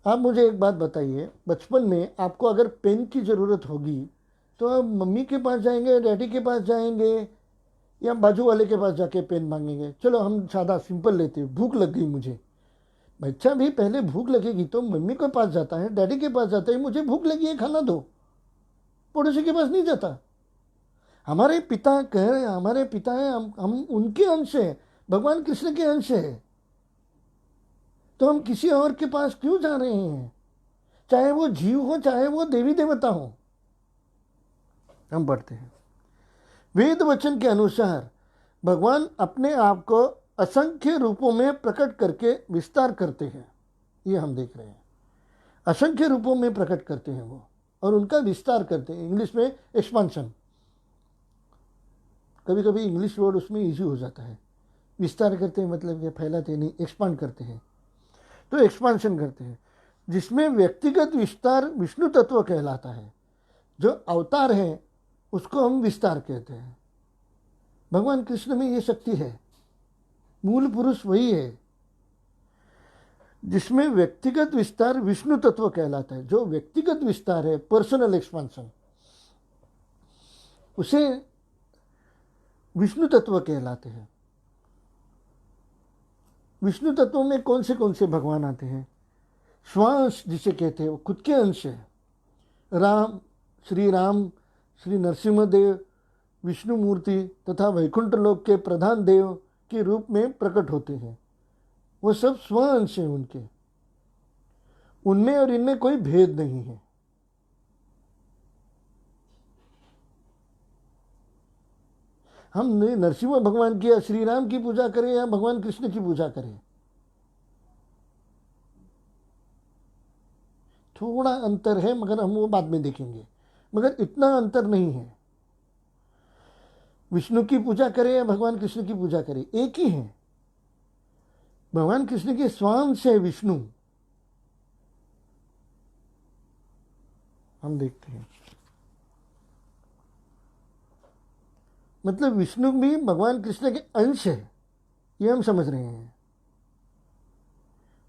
आप मुझे एक बात बताइए, बचपन में आपको अगर पेन की ज़रूरत होगी तो आप मम्मी के पास जाएंगे, डैडी के पास जाएंगे, या बाजू वाले के पास जाके पेन मांगेंगे? चलो हम सादा सिंपल लेते हैं, भूख लग गई मुझे। बच्चा भी पहले भूख लगेगी तो मम्मी के पास जाता है, डैडी के पास जाता है, मुझे भूख लगी है खाना दो। पड़ोसी के पास नहीं जाता। हमारे पिता कह रहे हैं, हमारे पिता हैं, हम उनके अंश हैं, भगवान कृष्ण के अंश हैं, तो हम किसी और के पास क्यों जा रहे हैं? चाहे वो जीव हो, चाहे वो देवी देवता हो। हम पढ़ते हैं, वेद वचन के अनुसार भगवान अपने आप को असंख्य रूपों में प्रकट करके विस्तार करते हैं। ये हम देख रहे हैं, असंख्य रूपों में प्रकट करते हैं वो, और उनका विस्तार करते हैं। इंग्लिश में एक्सपांशन, कभी कभी इंग्लिश वर्ड उसमें इजी हो जाता है। विस्तार करते हैं मतलब ये फैलाते नहीं, एक्सपांड करते हैं, तो एक्सपांशन करते हैं, जिसमें व्यक्तिगत विस्तार विष्णु तत्व कहलाता है। जो अवतार है उसको हम विस्तार कहते हैं। भगवान कृष्ण में ये शक्ति है, मूल पुरुष वही है, जिसमें व्यक्तिगत विस्तार विष्णु तत्व कहलाता है। जो व्यक्तिगत विस्तार है, पर्सनल एक्सपांशन, उसे विष्णु तत्व कहलाते हैं। विष्णु तत्व में कौन से भगवान आते हैं? श्वास जिसे कहते हैं, वो खुद के अंश है। राम, श्री नरसिंहदेव, विष्णु मूर्ति तथा वैकुंठ लोक के प्रधान देव के रूप में प्रकट होते हैं। वो सब स्व अंश हैं उनके, उनमें और इनमें कोई भेद नहीं है। हम नरसिंह भगवान की या श्री राम की पूजा करें या भगवान कृष्ण की पूजा करें, थोड़ा अंतर है, मगर हम वो बाद में देखेंगे। मगर इतना अंतर नहीं है। विष्णु की पूजा करें या भगवान कृष्ण की पूजा करें, एक ही है। भगवान कृष्ण के स्वांश है विष्णु। हम देखते हैं, मतलब विष्णु भी भगवान कृष्ण के अंश है, ये हम समझ रहे हैं।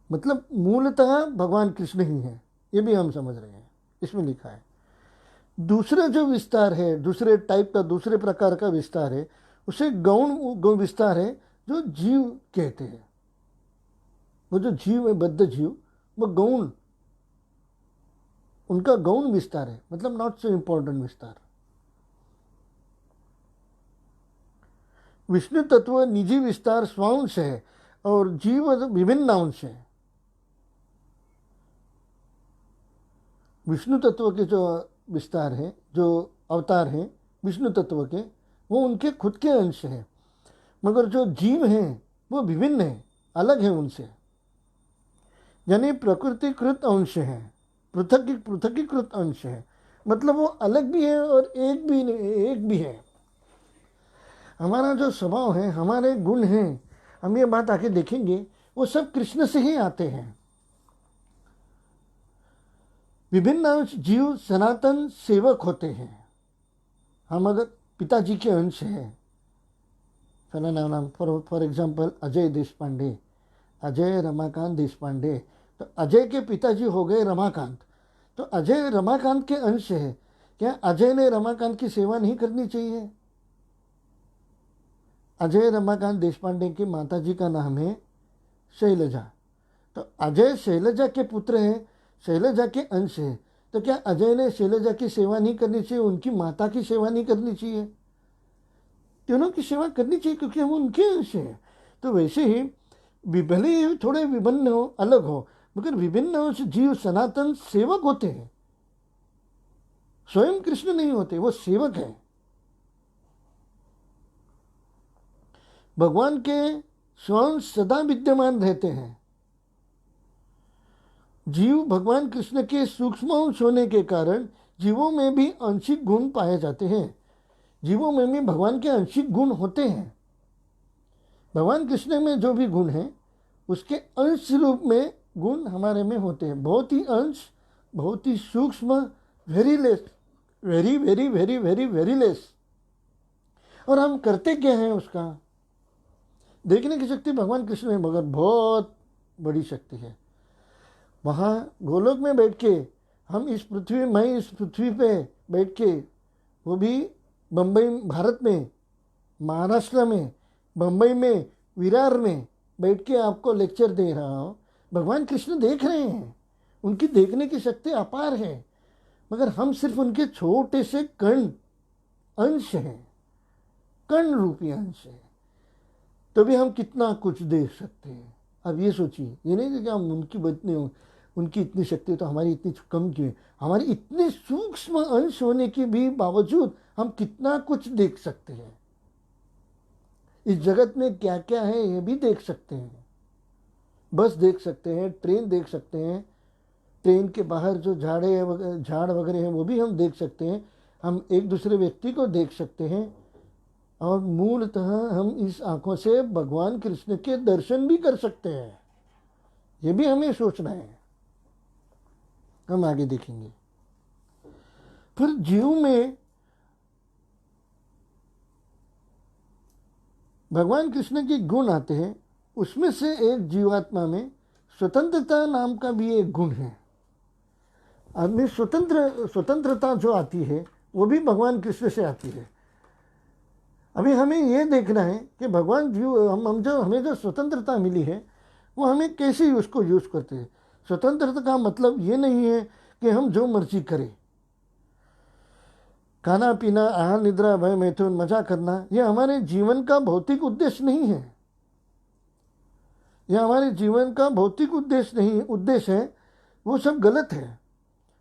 मतलब मूलतः भगवान कृष्ण ही है, ये भी हम समझ रहे हैं, इसमें लिखा है। दूसरा जो विस्तार है, दूसरे टाइप का, दूसरे प्रकार का विस्तार है, उसे गौण विस्तार है, जो जीव कहते हैं। वो जो जीव है, बद्ध जीव, वो गौण, उनका गौण विस्तार है, मतलब नॉट सो इंपॉर्टेंट विस्तार। विष्णु तत्व निजी विस्तार स्वांश है, और जीव विभिन्न अंश है। विष्णु तत्व के जो विस्तार है, जो अवतार हैं विष्णु तत्व के, वो उनके खुद के अंश हैं। मगर जो जीव हैं वो विभिन्न हैं, अलग हैं उनसे, यानी प्रकृतिकृत अंश हैं, पृथकीकृत अंश है। मतलब वो अलग भी है और एक भी है। हमारा जो स्वभाव है, हमारे गुण हैं, हम ये बात आके देखेंगे, वो सब कृष्ण से ही आते हैं। विभिन्न अंश जीव सनातन सेवक होते हैं। हम अगर पिताजी के अंश हैं, फलाना नाम, फॉर एग्जाम्पल अजय देशपांडे, अजय रमाकांत देशपांडे, तो अजय के पिताजी हो गए रमाकांत, तो अजय रमाकांत के अंश है। क्या अजय ने रमाकांत की सेवा नहीं करनी चाहिए? अजय रमाकांत देशपांडे की माताजी का नाम है शैलजा, तो अजय शैलजा के पुत्र हैं, शैलजा के अंश है। तो क्या अजय ने शैलजा की सेवा नहीं करनी चाहिए? उनकी माता की सेवा नहीं करनी चाहिए? तीनों की सेवा करनी चाहिए, क्योंकि हम उनके अंश हैं। तो वैसे ही भले ही थोड़े विभिन्न हो, अलग हो, मगर विभिन्न अंश जीव सनातन सेवक होते हैं। स्वयं कृष्ण नहीं होते, वो सेवक हैं। भगवान के स्वांश सदा विद्यमान रहते हैं। जीव भगवान कृष्ण के सूक्ष्म अंश होने के कारण जीवों में भी आंशिक गुण पाए जाते हैं। जीवों में भी भगवान के आंशिक गुण होते हैं। भगवान कृष्ण में जो भी गुण हैं उसके अंश रूप में गुण हमारे में होते हैं। बहुत ही अंश, बहुत ही सूक्ष्म, very less, very very very very very less. और हम करते क्या हैं उसका? देखने की शक्ति भगवान कृष्ण में मगर बहुत बड़ी शक्ति है। वहाँ गोलोक में बैठ के हम इस पृथ्वी, मैं इस पृथ्वी पे बैठ के, वो भी बम्बई, भारत में, महाराष्ट्र में, बम्बई में, विरार में बैठ के आपको लेक्चर दे रहा हूँ। भगवान कृष्ण देख रहे हैं, उनकी देखने की शक्ति अपार है, मगर हम सिर्फ उनके छोटे से कण अंश हैं, कण रूपी अंश है। तो भी हम कितना कुछ देख सकते हैं। अब ये सोचिए, ये नहीं कि हम उनकी इतनी शक्ति तो हमारी इतनी कम क्यों है? हमारी इतने सूक्ष्म अंश होने के भी बावजूद हम कितना कुछ देख सकते हैं। इस जगत में क्या क्या है ये भी देख सकते हैं। बस देख सकते हैं, ट्रेन देख सकते हैं, ट्रेन के बाहर जो झाड़ वगैरह हैं वो भी हम देख सकते हैं। हम एक दूसरे व्यक्ति को देख सकते हैं और मूलतः हम इस आंखों से भगवान कृष्ण के दर्शन भी कर सकते हैं। ये भी हमें सोचना है। हम आगे देखेंगे। फिर जीव में भगवान कृष्ण के गुण आते हैं। उसमें से एक जीवात्मा में स्वतंत्रता नाम का भी एक गुण है। आदमी स्वतंत्रता जो आती है वो भी भगवान कृष्ण से आती है। अभी हमें ये देखना है कि भगवान जीव हमें जो स्वतंत्रता मिली है वो हमें कैसे उसको यूज़ करते हैं। स्वतंत्रता का मतलब ये नहीं है कि हम जो मर्जी करें, खाना पीना, आहार निद्रा, भय मैथुन, मजा करना, ये हमारे जीवन का भौतिक उद्देश्य नहीं है। यह हमारे जीवन का भौतिक उद्देश्य है, वो सब गलत है।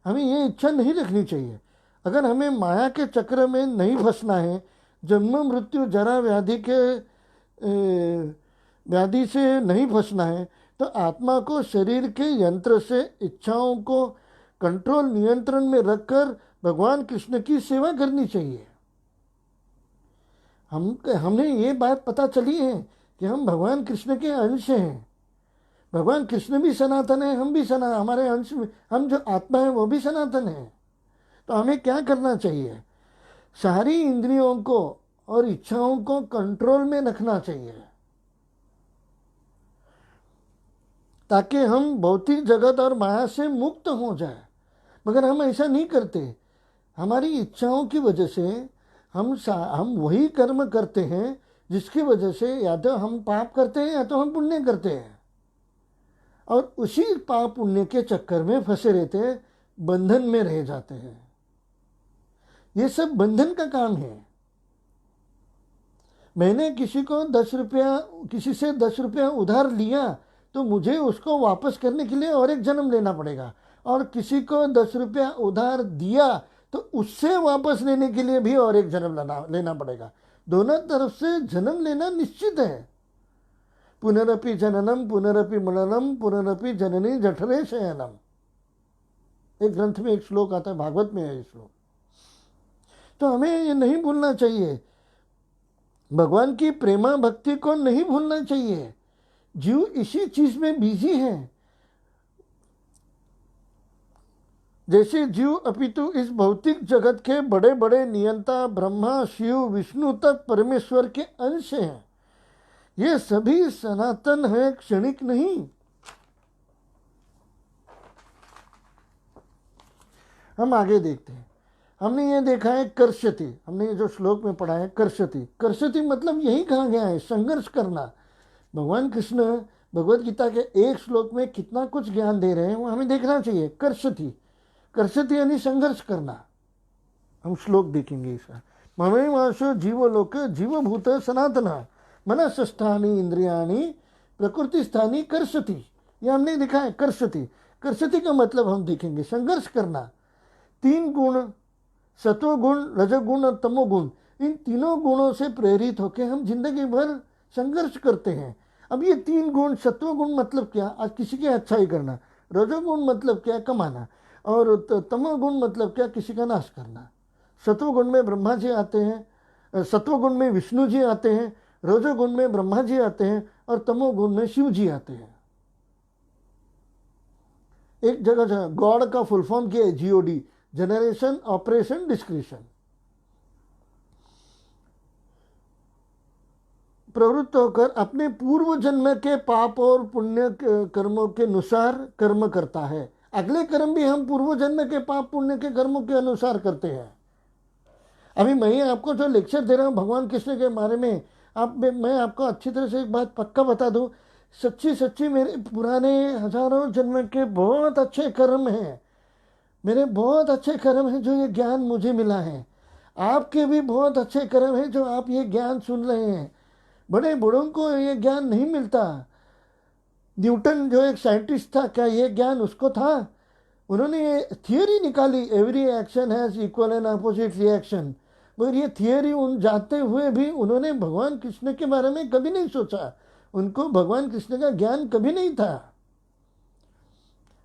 हमें ये इच्छा नहीं रखनी चाहिए। अगर हमें माया के चक्र में नहीं फंसना है, जन्म मृत्यु जरा व्याधि से नहीं फंसना है, तो आत्मा को शरीर के यंत्र से इच्छाओं को कंट्रोल, नियंत्रण में रखकर भगवान कृष्ण की सेवा करनी चाहिए। हमने ये बात पता चली है कि हम भगवान कृष्ण के अंश हैं। भगवान कृष्ण भी सनातन है, हम भी हमारे अंश में, हम जो आत्मा है वो भी सनातन है। तो हमें क्या करना चाहिए? सारी इंद्रियों को और इच्छाओं को कंट्रोल में रखना चाहिए, ताकि हम भौतिक जगत और माया से मुक्त हो जाए। मगर हम ऐसा नहीं करते। हमारी इच्छाओं की वजह से हम वही कर्म करते हैं जिसकी वजह से या तो हम पाप करते हैं या तो हम पुण्य करते हैं, और उसी पाप पुण्य के चक्कर में फंसे रहते हैं, बंधन में रह जाते हैं। ये सब बंधन का काम है। मैंने किसी से 10 रुपया उधार लिया तो मुझे उसको वापस करने के लिए और एक जन्म लेना पड़ेगा, और किसी को 10 रुपया उधार दिया तो उससे वापस लेने के लिए भी और एक जन्म लेना पड़ेगा। दोनों तरफ से जन्म लेना निश्चित है। पुनरपि जननम पुनरपि मननम पुनरपि जननी जठरे शयनम, एक ग्रंथ में एक श्लोक आता है, भागवत में है ये श्लोक। तो हमें ये नहीं भूलना चाहिए, भगवान की प्रेमा भक्ति को नहीं भूलना चाहिए। जीव इसी चीज में बिजी है। जैसे जीव अपितु इस भौतिक जगत के बड़े बड़े नियंता ब्रह्मा, शिव, विष्णु तक परमेश्वर के अंश हैं। ये सभी सनातन है, क्षणिक नहीं। हम आगे देखते हैं। हमने ये देखा है कर्षति, हमने ये जो श्लोक में पढ़ा है कर्षति। कर्षति मतलब यही कहा गया है, संघर्ष करना। भगवान कृष्ण भगवत गीता के एक श्लोक में कितना कुछ ज्ञान दे रहे हैं वो हमें देखना चाहिए। कर्षति, कर्षति यानी संघर्ष करना। हम श्लोक देखेंगे इसका। ममे वासो जीवलोक जीवभूत सनातन मनसस्थानी इंद्रियाणी प्रकृति स्थानी कर्षति। ये हमने देखा है कर्षति। कर्षति का मतलब हम देखेंगे संघर्ष करना। 3 गुण, सत्वगुण, रजोगुण और तमोगुण, इन तीनों गुणों से प्रेरित होकर हम जिंदगी भर संघर्ष करते हैं। अब ये 3 गुण, सत्वगुण मतलब क्या? आज किसी की अच्छाई करना। रजोगुण मतलब क्या? कमाना। और तमोगुण मतलब क्या? किसी का नाश करना। सत्वगुण में ब्रह्मा जी आते हैं सत्वगुण में विष्णु जी आते हैं, रजोगुण में ब्रह्मा जी आते हैं और तमोगुण में शिव जी आते हैं। एक जगह गॉड का फुल फॉर्म किया है जीओडी, जनरेशन ऑपरेशन डिस्क्रिशन। प्रवृत्त होकर अपने पूर्व जन्म के पाप और पुण्य कर्मों के अनुसार कर्म करता है। अगले कर्म भी हम पूर्व जन्म के पाप पुण्य के कर्मों के अनुसार करते हैं। अभी मैं आपको जो लेक्चर दे रहा हूँ भगवान कृष्ण के बारे में, मैं आपको अच्छी तरह से एक बात पक्का बता दूं, सच्ची सच्ची मेरे पुराने हजारों जन्म के बहुत अच्छे कर्म हैं, मेरे बहुत अच्छे कर्म हैं जो ये ज्ञान मुझे मिला है। आपके भी बहुत अच्छे कर्म हैं जो आप ये ज्ञान सुन रहे हैं। बड़े बूढ़ों को ये ज्ञान नहीं मिलता। न्यूटन जो एक साइंटिस्ट था, क्या ये ज्ञान उसको था? उन्होंने ये थियोरी निकाली, every action has equal and opposite reaction, मगर ये थियोरी उन जाते हुए भी उन्होंने भगवान कृष्ण के बारे में कभी नहीं सोचा। उनको भगवान कृष्ण का ज्ञान कभी नहीं था।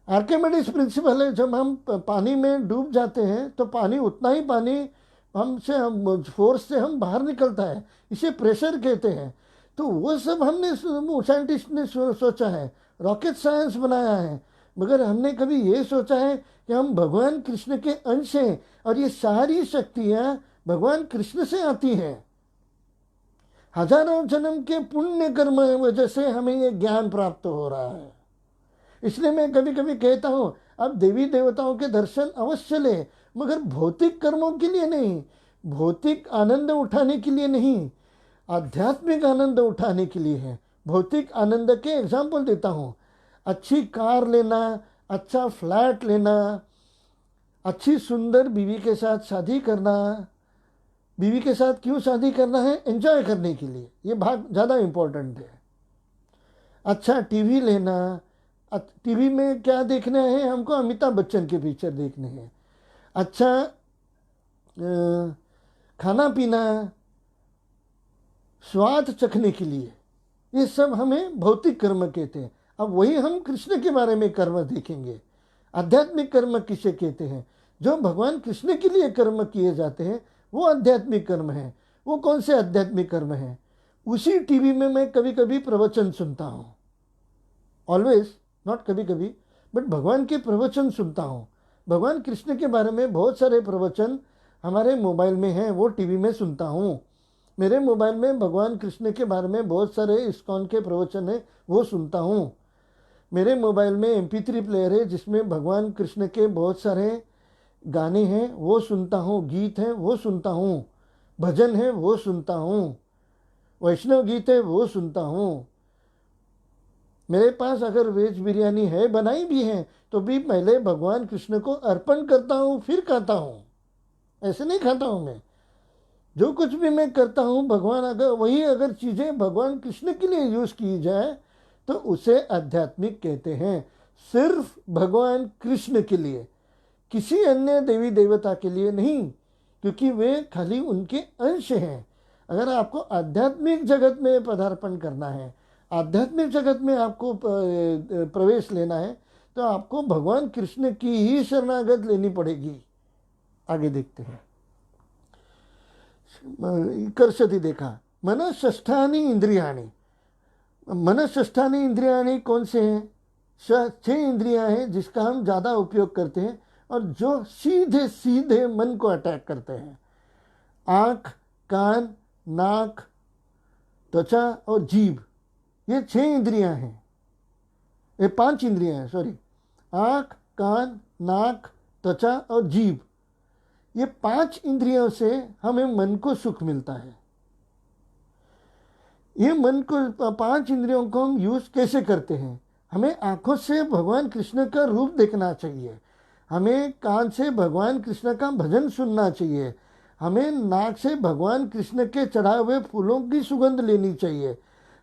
आर्किमिडीज प्रिंसिपल है, जब हम पानी में डूब जाते हैं तो पानी उतना ही पानी हम फोर्स से हम बाहर निकलता है, इसे प्रेशर कहते हैं। तो वो सब हमने साइंटिस्ट ने सोचा है, रॉकेट साइंस बनाया है, मगर हमने कभी ये सोचा है कि हम भगवान कृष्ण के अंश हैं और ये सारी शक्तियाँ भगवान कृष्ण से आती हैं। हजारों जन्म के पुण्य कर्म वजह से हमें ये ज्ञान प्राप्त हो रहा है। इसलिए मैं कभी कभी कहता हूँ, अब देवी देवताओं के दर्शन अवश्य ले, मगर भौतिक कर्मों के लिए नहीं, भौतिक आनंद उठाने के लिए नहीं, आध्यात्मिक आनंद उठाने के लिए है। भौतिक आनंद के एग्जाम्पल देता हूँ, अच्छी कार लेना, अच्छा फ्लैट लेना, अच्छी सुंदर बीवी के साथ शादी करना। बीवी के साथ क्यों शादी करना है? एंजॉय करने के लिए, ये भाग ज़्यादा इम्पोर्टेंट है। अच्छा टीवी लेना, टीवी में क्या देखना है हमको? अमिताभ बच्चन के पिक्चर देखने हैं। अच्छा खाना पीना, स्वाद चखने के लिए, ये सब हमें भौतिक कर्म कहते हैं। अब वही हम कृष्ण के बारे में कर्म देखेंगे। आध्यात्मिक कर्म किसे कहते हैं? जो भगवान कृष्ण के लिए कर्म किए जाते हैं वो आध्यात्मिक कर्म है। वो कौन से आध्यात्मिक कर्म है? उसी टीवी में मैं कभी कभी प्रवचन सुनता हूँ, ऑलवेज नॉट कभी कभी, बट भगवान के प्रवचन सुनता हूँ। भगवान कृष्ण के बारे में बहुत सारे प्रवचन हमारे मोबाइल में हैं, वो टीवी में सुनता हूँ। मेरे मोबाइल में भगवान कृष्ण के बारे में बहुत सारे इस्कॉन के प्रवचन हैं, वो सुनता हूँ। मेरे मोबाइल में MP3 प्लेयर है जिसमें भगवान कृष्ण के बहुत सारे गाने हैं, वो सुनता हूँ, गीत हैं वो सुनता हूँ, भजन है वो सुनता हूँ, वैष्णव गीत है वो सुनता हूँ। मेरे पास अगर वेज बिरयानी है, बनाई भी है, तो भी पहले भगवान कृष्ण को अर्पण करता हूँ फिर खाता हूँ। ऐसे नहीं खाता हूँ मैं। जो कुछ भी मैं करता हूँ भगवान, अगर चीज़ें भगवान कृष्ण के लिए यूज़ की जाए तो उसे आध्यात्मिक कहते हैं। सिर्फ भगवान कृष्ण के लिए, किसी अन्य देवी देवता के लिए नहीं, क्योंकि वे खाली उनके अंश हैं। अगर आपको आध्यात्मिक जगत में पदार्पण करना है, आध्यात्मिक जगत में आपको प्रवेश लेना है, तो आपको भगवान कृष्ण की ही शरणागत लेनी पड़ेगी। आगे देखते हैं। कर्षति देखा, मनःषष्ठानि इंद्रियाणि। मनःषष्ठानि इंद्रियाणि कौन से हैं? 6 इंद्रियां हैं जिसका हम ज़्यादा उपयोग करते हैं और जो सीधे सीधे मन को अटैक करते हैं। आँख, कान, नाक, त्वचा और जीभ, ये 6 इंद्रियां हैं। ये 5 इंद्रियां हैं, सॉरी। आँख, कान, नाक, त्वचा और जीभ, ये 5 इंद्रियों से हमें मन को सुख मिलता है। ये मन को 5 इंद्रियों को हम यूज़ कैसे करते हैं? हमें आँखों से भगवान कृष्ण का रूप देखना चाहिए, हमें कान से भगवान कृष्ण का भजन सुनना चाहिए, हमें नाक से भगवान कृष्ण के चढ़ाए हुए फूलों की सुगंध लेनी चाहिए,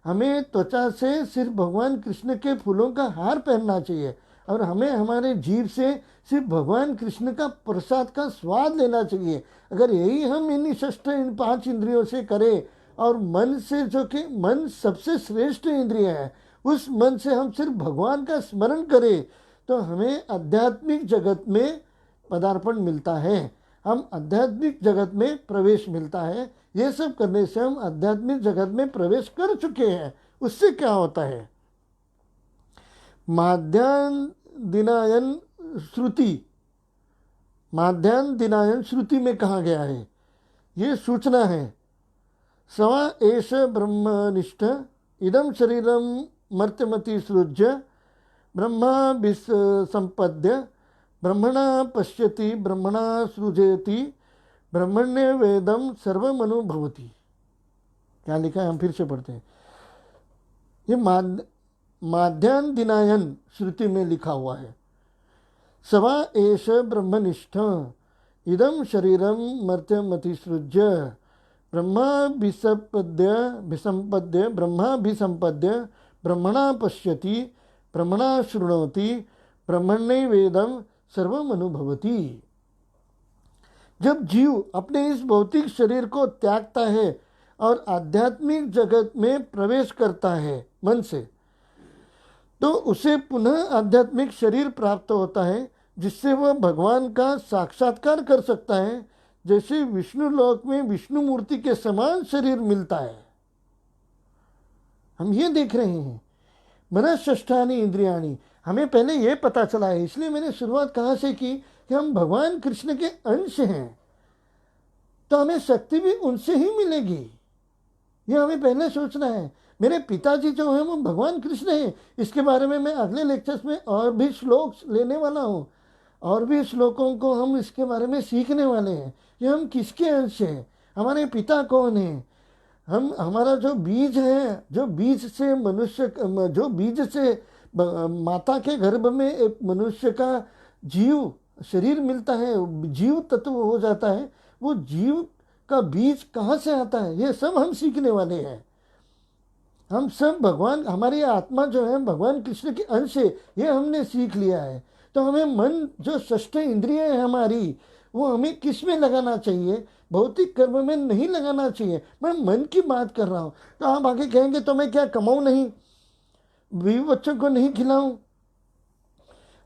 हमें त्वचा से सिर्फ भगवान कृष्ण के फूलों का हार पहनना चाहिए, और हमें हमारे जीभ से सिर्फ भगवान कृष्ण का प्रसाद का स्वाद लेना चाहिए। अगर यही हम इन 5 इंद्रियों से करें, और मन से, जो कि मन सबसे श्रेष्ठ इंद्रिय है, उस मन से हम सिर्फ भगवान का स्मरण करें, तो हमें आध्यात्मिक जगत में पदार्पण मिलता है। हम आध्यात्मिक जगत में प्रवेश मिलता है। ये सब करने से हम आध्यात्मिक जगत में प्रवेश कर चुके हैं। उससे क्या होता है? माध्यान दिनायन श्रुति, माध्यान दिनायन श्रुति में कहा गया है, ये सूचना है। सवा एष ब्रह्मनिष्ठ इदम शरीरम मर्त्यमति सृज्य ब्रह्मा संपद्य ब्रह्मणा पश्यति ब्रह्मणा सृजयति ब्रह्मण्य वेदम सर्वमनुभवति। क्या लिखा है, हम फिर से पढ़ते हैं। ये माध्यान दिनायन श्रुति में लिखा हुआ है। सवा एष ब्रह्मनिष्ठ इदम शरीरम मर्त्यमति सृज्य ब्रह्मा विसंपद्य ब्रह्मा विसंपद्य ब्रह्मणा पश्यति ब्रह्मणा शृणोति ब्रह्मण्य वेदम सर्वम अनुभवति। जब जीव अपने इस भौतिक शरीर को त्यागता है और आध्यात्मिक जगत में प्रवेश करता है मन से, तो उसे पुनः आध्यात्मिक शरीर प्राप्त होता है, जिससे वह भगवान का साक्षात्कार कर सकता है। जैसे विष्णु लोक में विष्णु मूर्ति के समान शरीर मिलता है। हम ये देख रहे हैं। मनःषष्ठानि इंद्रियाणि, हमें पहले ये पता चला है, इसलिए मैंने शुरुआत कहाँ से की कि हम भगवान कृष्ण के अंश हैं, तो हमें शक्ति भी उनसे ही मिलेगी। ये हमें पहले सोचना है। मेरे पिताजी जो हैं वो भगवान कृष्ण हैं। इसके बारे में मैं अगले लेक्चर्स में और भी श्लोक लेने वाला हूँ, और भी श्लोकों को हम इसके बारे में सीखने वाले हैं कि हम किसके अंश हैं, हमारे पिता कौन हैं। हमारा जो बीज है, जो बीज से मनुष्य, जो बीज से माता के गर्भ में एक मनुष्य का जीव शरीर मिलता है, जीव तत्व हो जाता है, वो जीव का बीज कहाँ से आता है, ये सब हम सीखने वाले हैं। हम सब भगवान, हमारी आत्मा जो है भगवान कृष्ण के अंश है, ये हमने सीख लिया है। तो हमें मन, जो षष्ठ इंद्रिय है हमारी, वो हमें किस में लगाना चाहिए? भौतिक कर्म में नहीं लगाना चाहिए। मैं मन की बात कर रहा हूँ। तो आप आगे कहेंगे तो मैं क्या कमाऊँ नहीं, बीवी बच्चों को नहीं खिलाऊं,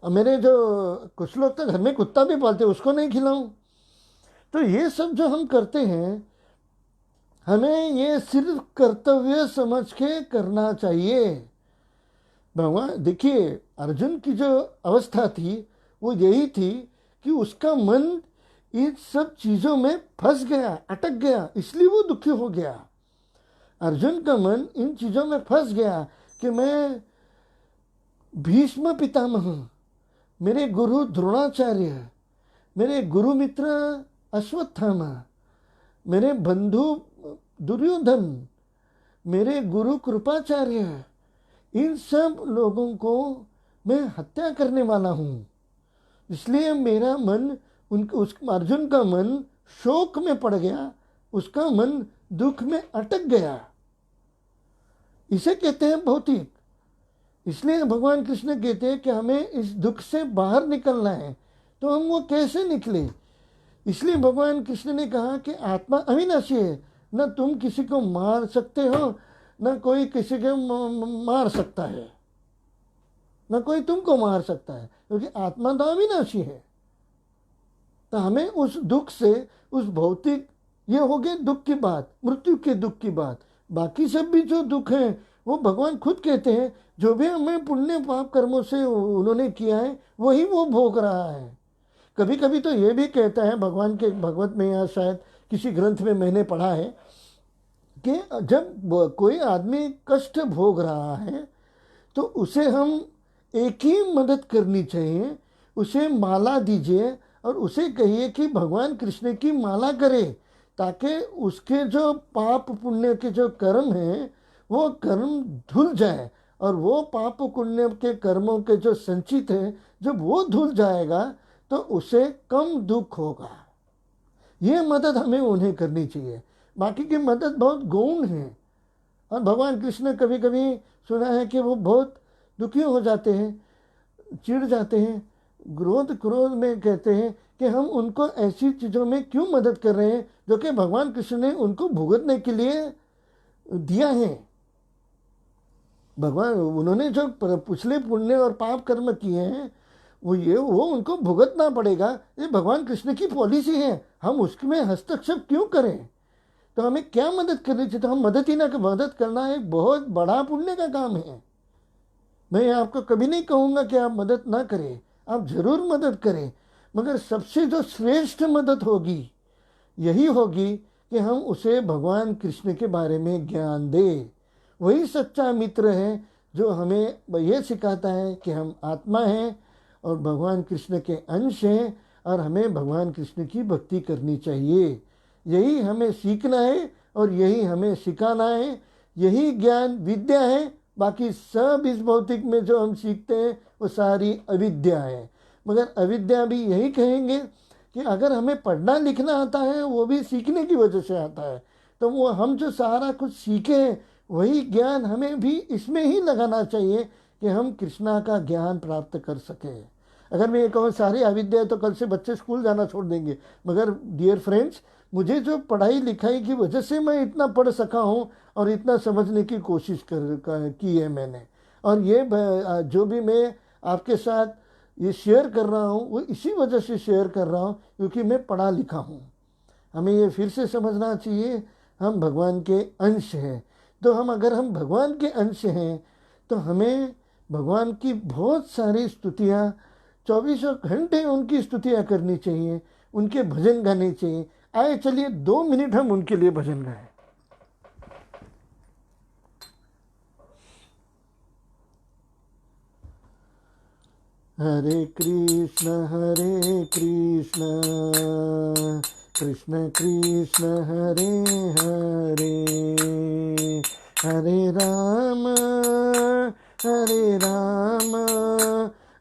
मेरे जो कुछ लोग तो घर में कुत्ता भी पालते उसको नहीं खिलाऊं? तो ये सब जो हम करते हैं, हमें ये सिर्फ कर्तव्य समझ के करना चाहिए। भगवान, देखिए अर्जुन की जो अवस्था थी वो यही थी कि उसका मन इन सब चीज़ों में फंस गया, अटक गया, इसलिए वो दुखी हो गया। अर्जुन का मन इन चीज़ों में फंस गया कि मैं भीष्म पितामह, मेरे गुरु द्रोणाचार्य, मेरे गुरु मित्र अश्वत्थामा, मेरे बंधु दुर्योधन, मेरे गुरु कृपाचार्य, इन सब लोगों को मैं हत्या करने वाला हूँ। इसलिए मेरा मन उस अर्जुन का मन शोक में पड़ गया, उसका मन दुख में अटक गया। इसे कहते हैं भौतिक। इसलिए भगवान कृष्ण कहते हैं कि हमें इस दुख से बाहर निकलना है। तो हम वो कैसे निकले? इसलिए भगवान कृष्ण ने कहा कि आत्मा अविनाशी है, न तुम किसी को मार सकते हो, न कोई किसी को मार सकता है, न कोई तुमको मार सकता है, क्योंकि आत्मा तो अविनाशी है। तो हमें उस दुख से, उस भौतिक, ये हो गए दुख की बात, मृत्यु के दुख की बात। बाकी सब भी जो दुख हैं वो भगवान खुद कहते हैं, जो भी हमें पुण्य पाप कर्मों से उन्होंने किया है वही वो भोग रहा है। कभी कभी तो ये भी कहता है भगवान के, भगवत में या शायद किसी ग्रंथ में मैंने पढ़ा है कि जब कोई आदमी कष्ट भोग रहा है तो उसे हम एक ही मदद करनी चाहिए, उसे माला दीजिए और उसे कहिए कि भगवान कृष्ण की माला करे, ताकि उसके जो पाप पुण्य के जो कर्म हैं वो कर्म धुल जाए, और वो पाप पुण्य के कर्मों के जो संचित है, जब वो धुल जाएगा तो उसे कम दुख होगा। ये मदद हमें उन्हें करनी चाहिए। बाकी की मदद बहुत गौण है। और भगवान कृष्ण कभी कभी सुना है कि वो बहुत दुखी हो जाते हैं, चिढ़ जाते हैं, क्रोध में कहते हैं कि हम उनको ऐसी चीज़ों में क्यों मदद कर रहे हैं जो कि भगवान कृष्ण ने उनको भुगतने के लिए दिया है। भगवान, उन्होंने जो पिछले पुण्य और पाप कर्म किए हैं वो उनको भुगतना पड़ेगा। ये भगवान कृष्ण की पॉलिसी है, हम उसमें हस्तक्षेप क्यों करें? तो हमें क्या मदद करनी चाहिए? तो हम मदद ही ना, मदद करना एक बहुत बड़ा पुण्य का काम है। मैं आपको कभी नहीं कहूँगा कि आप मदद ना करें, आप जरूर मदद करें, मगर सबसे जो श्रेष्ठ मदद होगी यही होगी कि हम उसे भगवान कृष्ण के बारे में ज्ञान दें। वही सच्चा मित्र है जो हमें यह सिखाता है कि हम आत्मा हैं और भगवान कृष्ण के अंश हैं और हमें भगवान कृष्ण की भक्ति करनी चाहिए। यही हमें सीखना है और यही हमें सिखाना है। यही ज्ञान विद्या है। बाकी सब इस भौतिक में जो हम सीखते हैं वो सारी अविद्या है। मगर अविद्या भी यही कहेंगे कि अगर हमें पढ़ना लिखना आता है वो भी सीखने की वजह से आता है, तो वो हम जो सारा कुछ सीखे वही ज्ञान हमें भी इसमें ही लगाना चाहिए कि हम कृष्णा का ज्ञान प्राप्त कर सकें। अगर मैं ये कहूँ सारी अविद्या तो कल से बच्चे स्कूल जाना छोड़ देंगे, मगर डियर फ्रेंड्स, मुझे जो पढ़ाई लिखाई की वजह से मैं इतना पढ़ सका हूँ और इतना समझने की कोशिश की है मैंने, और ये जो भी मैं आपके साथ ये शेयर कर रहा हूँ वो इसी वजह से शेयर कर रहा हूँ क्योंकि मैं पढ़ा लिखा हूँ। हमें ये फिर से समझना चाहिए, हम भगवान के अंश हैं। तो अगर हम भगवान के अंश हैं तो हमें भगवान की बहुत सारी स्तुतियाँ, चौबीसों घंटे उनकी स्तुतियाँ करनी चाहिए, उनके भजन गाने चाहिए। आए चलिए 2 मिनट हम उनके लिए भजन गाएं। हरे कृष्ण कृष्ण कृष्ण हरे हरे, हरे राम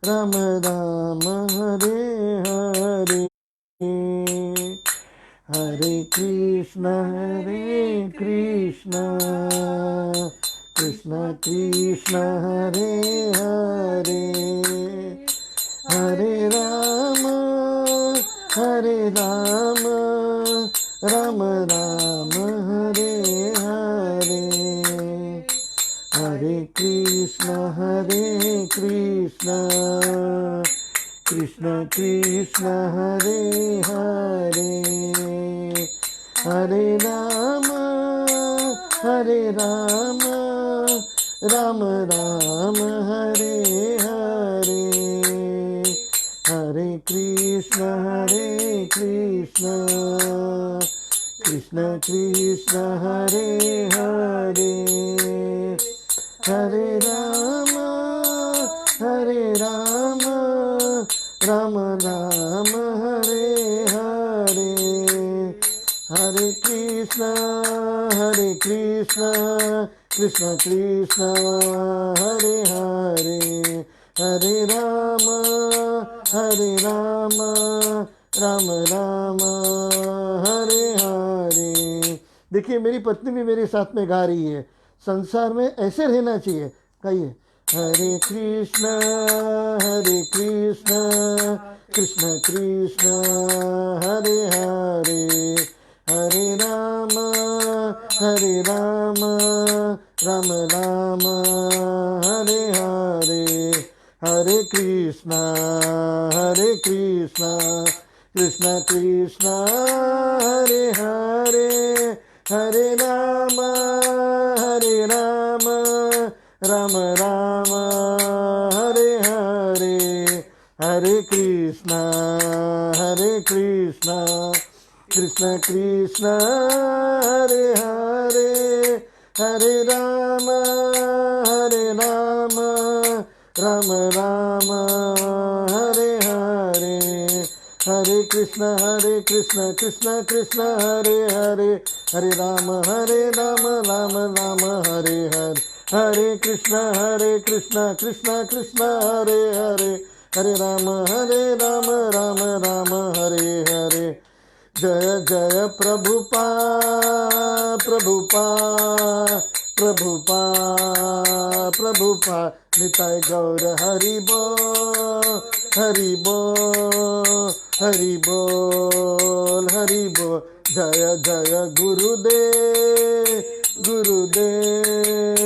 राम राम हरे हरे, हरे कृष्ण कृष्ण कृष्ण हरे हरे, हरे राम राम राम हरे हरे, हरे कृष्ण कृष्ण कृष्ण हरे हरे, हरे राम राम राम हरे हरे, हरे कृष्ण कृष्ण कृष्ण हरे हरे, हरे राम राम राम हरे हरे, हरे कृष्ण कृष्ण कृष्ण हरे हरे, हरे राम राम राम हरे हरे। देखिए मेरी पत्नी भी मेरे साथ में गा रही है। संसार में ऐसे रहना चाहिए। कहिए हरे कृष्ण कृष्ण कृष्ण हरे हरे, हरे राम राम राम हरे हरे, हरे कृष्ण कृष्ण कृष्ण हरे हरे, हरे राम राम राम हरे हरे, हरे कृष्ण कृष्ण कृष्ण हरे हरे, हरे राम राम राम हरे हरे, हरे कृष्ण कृष्ण कृष्ण हरे हरे, हरे राम राम राम हरे हरे, हरे कृष्ण कृष्ण कृष्ण हरे हरे, हरे राम राम राम हरे हरे। जय जय प्रभुपा निताय गौर हरि बोल हरि बोल हरि बोल हरि बोल। जय जय गुरुदेव गुरुदेव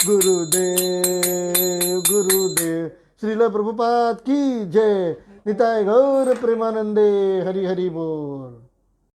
गुरुदेव गुरुदेव। श्रील प्रभुपाद की जय। निताय गौर प्रेमानंदे। हरि हरि बोल।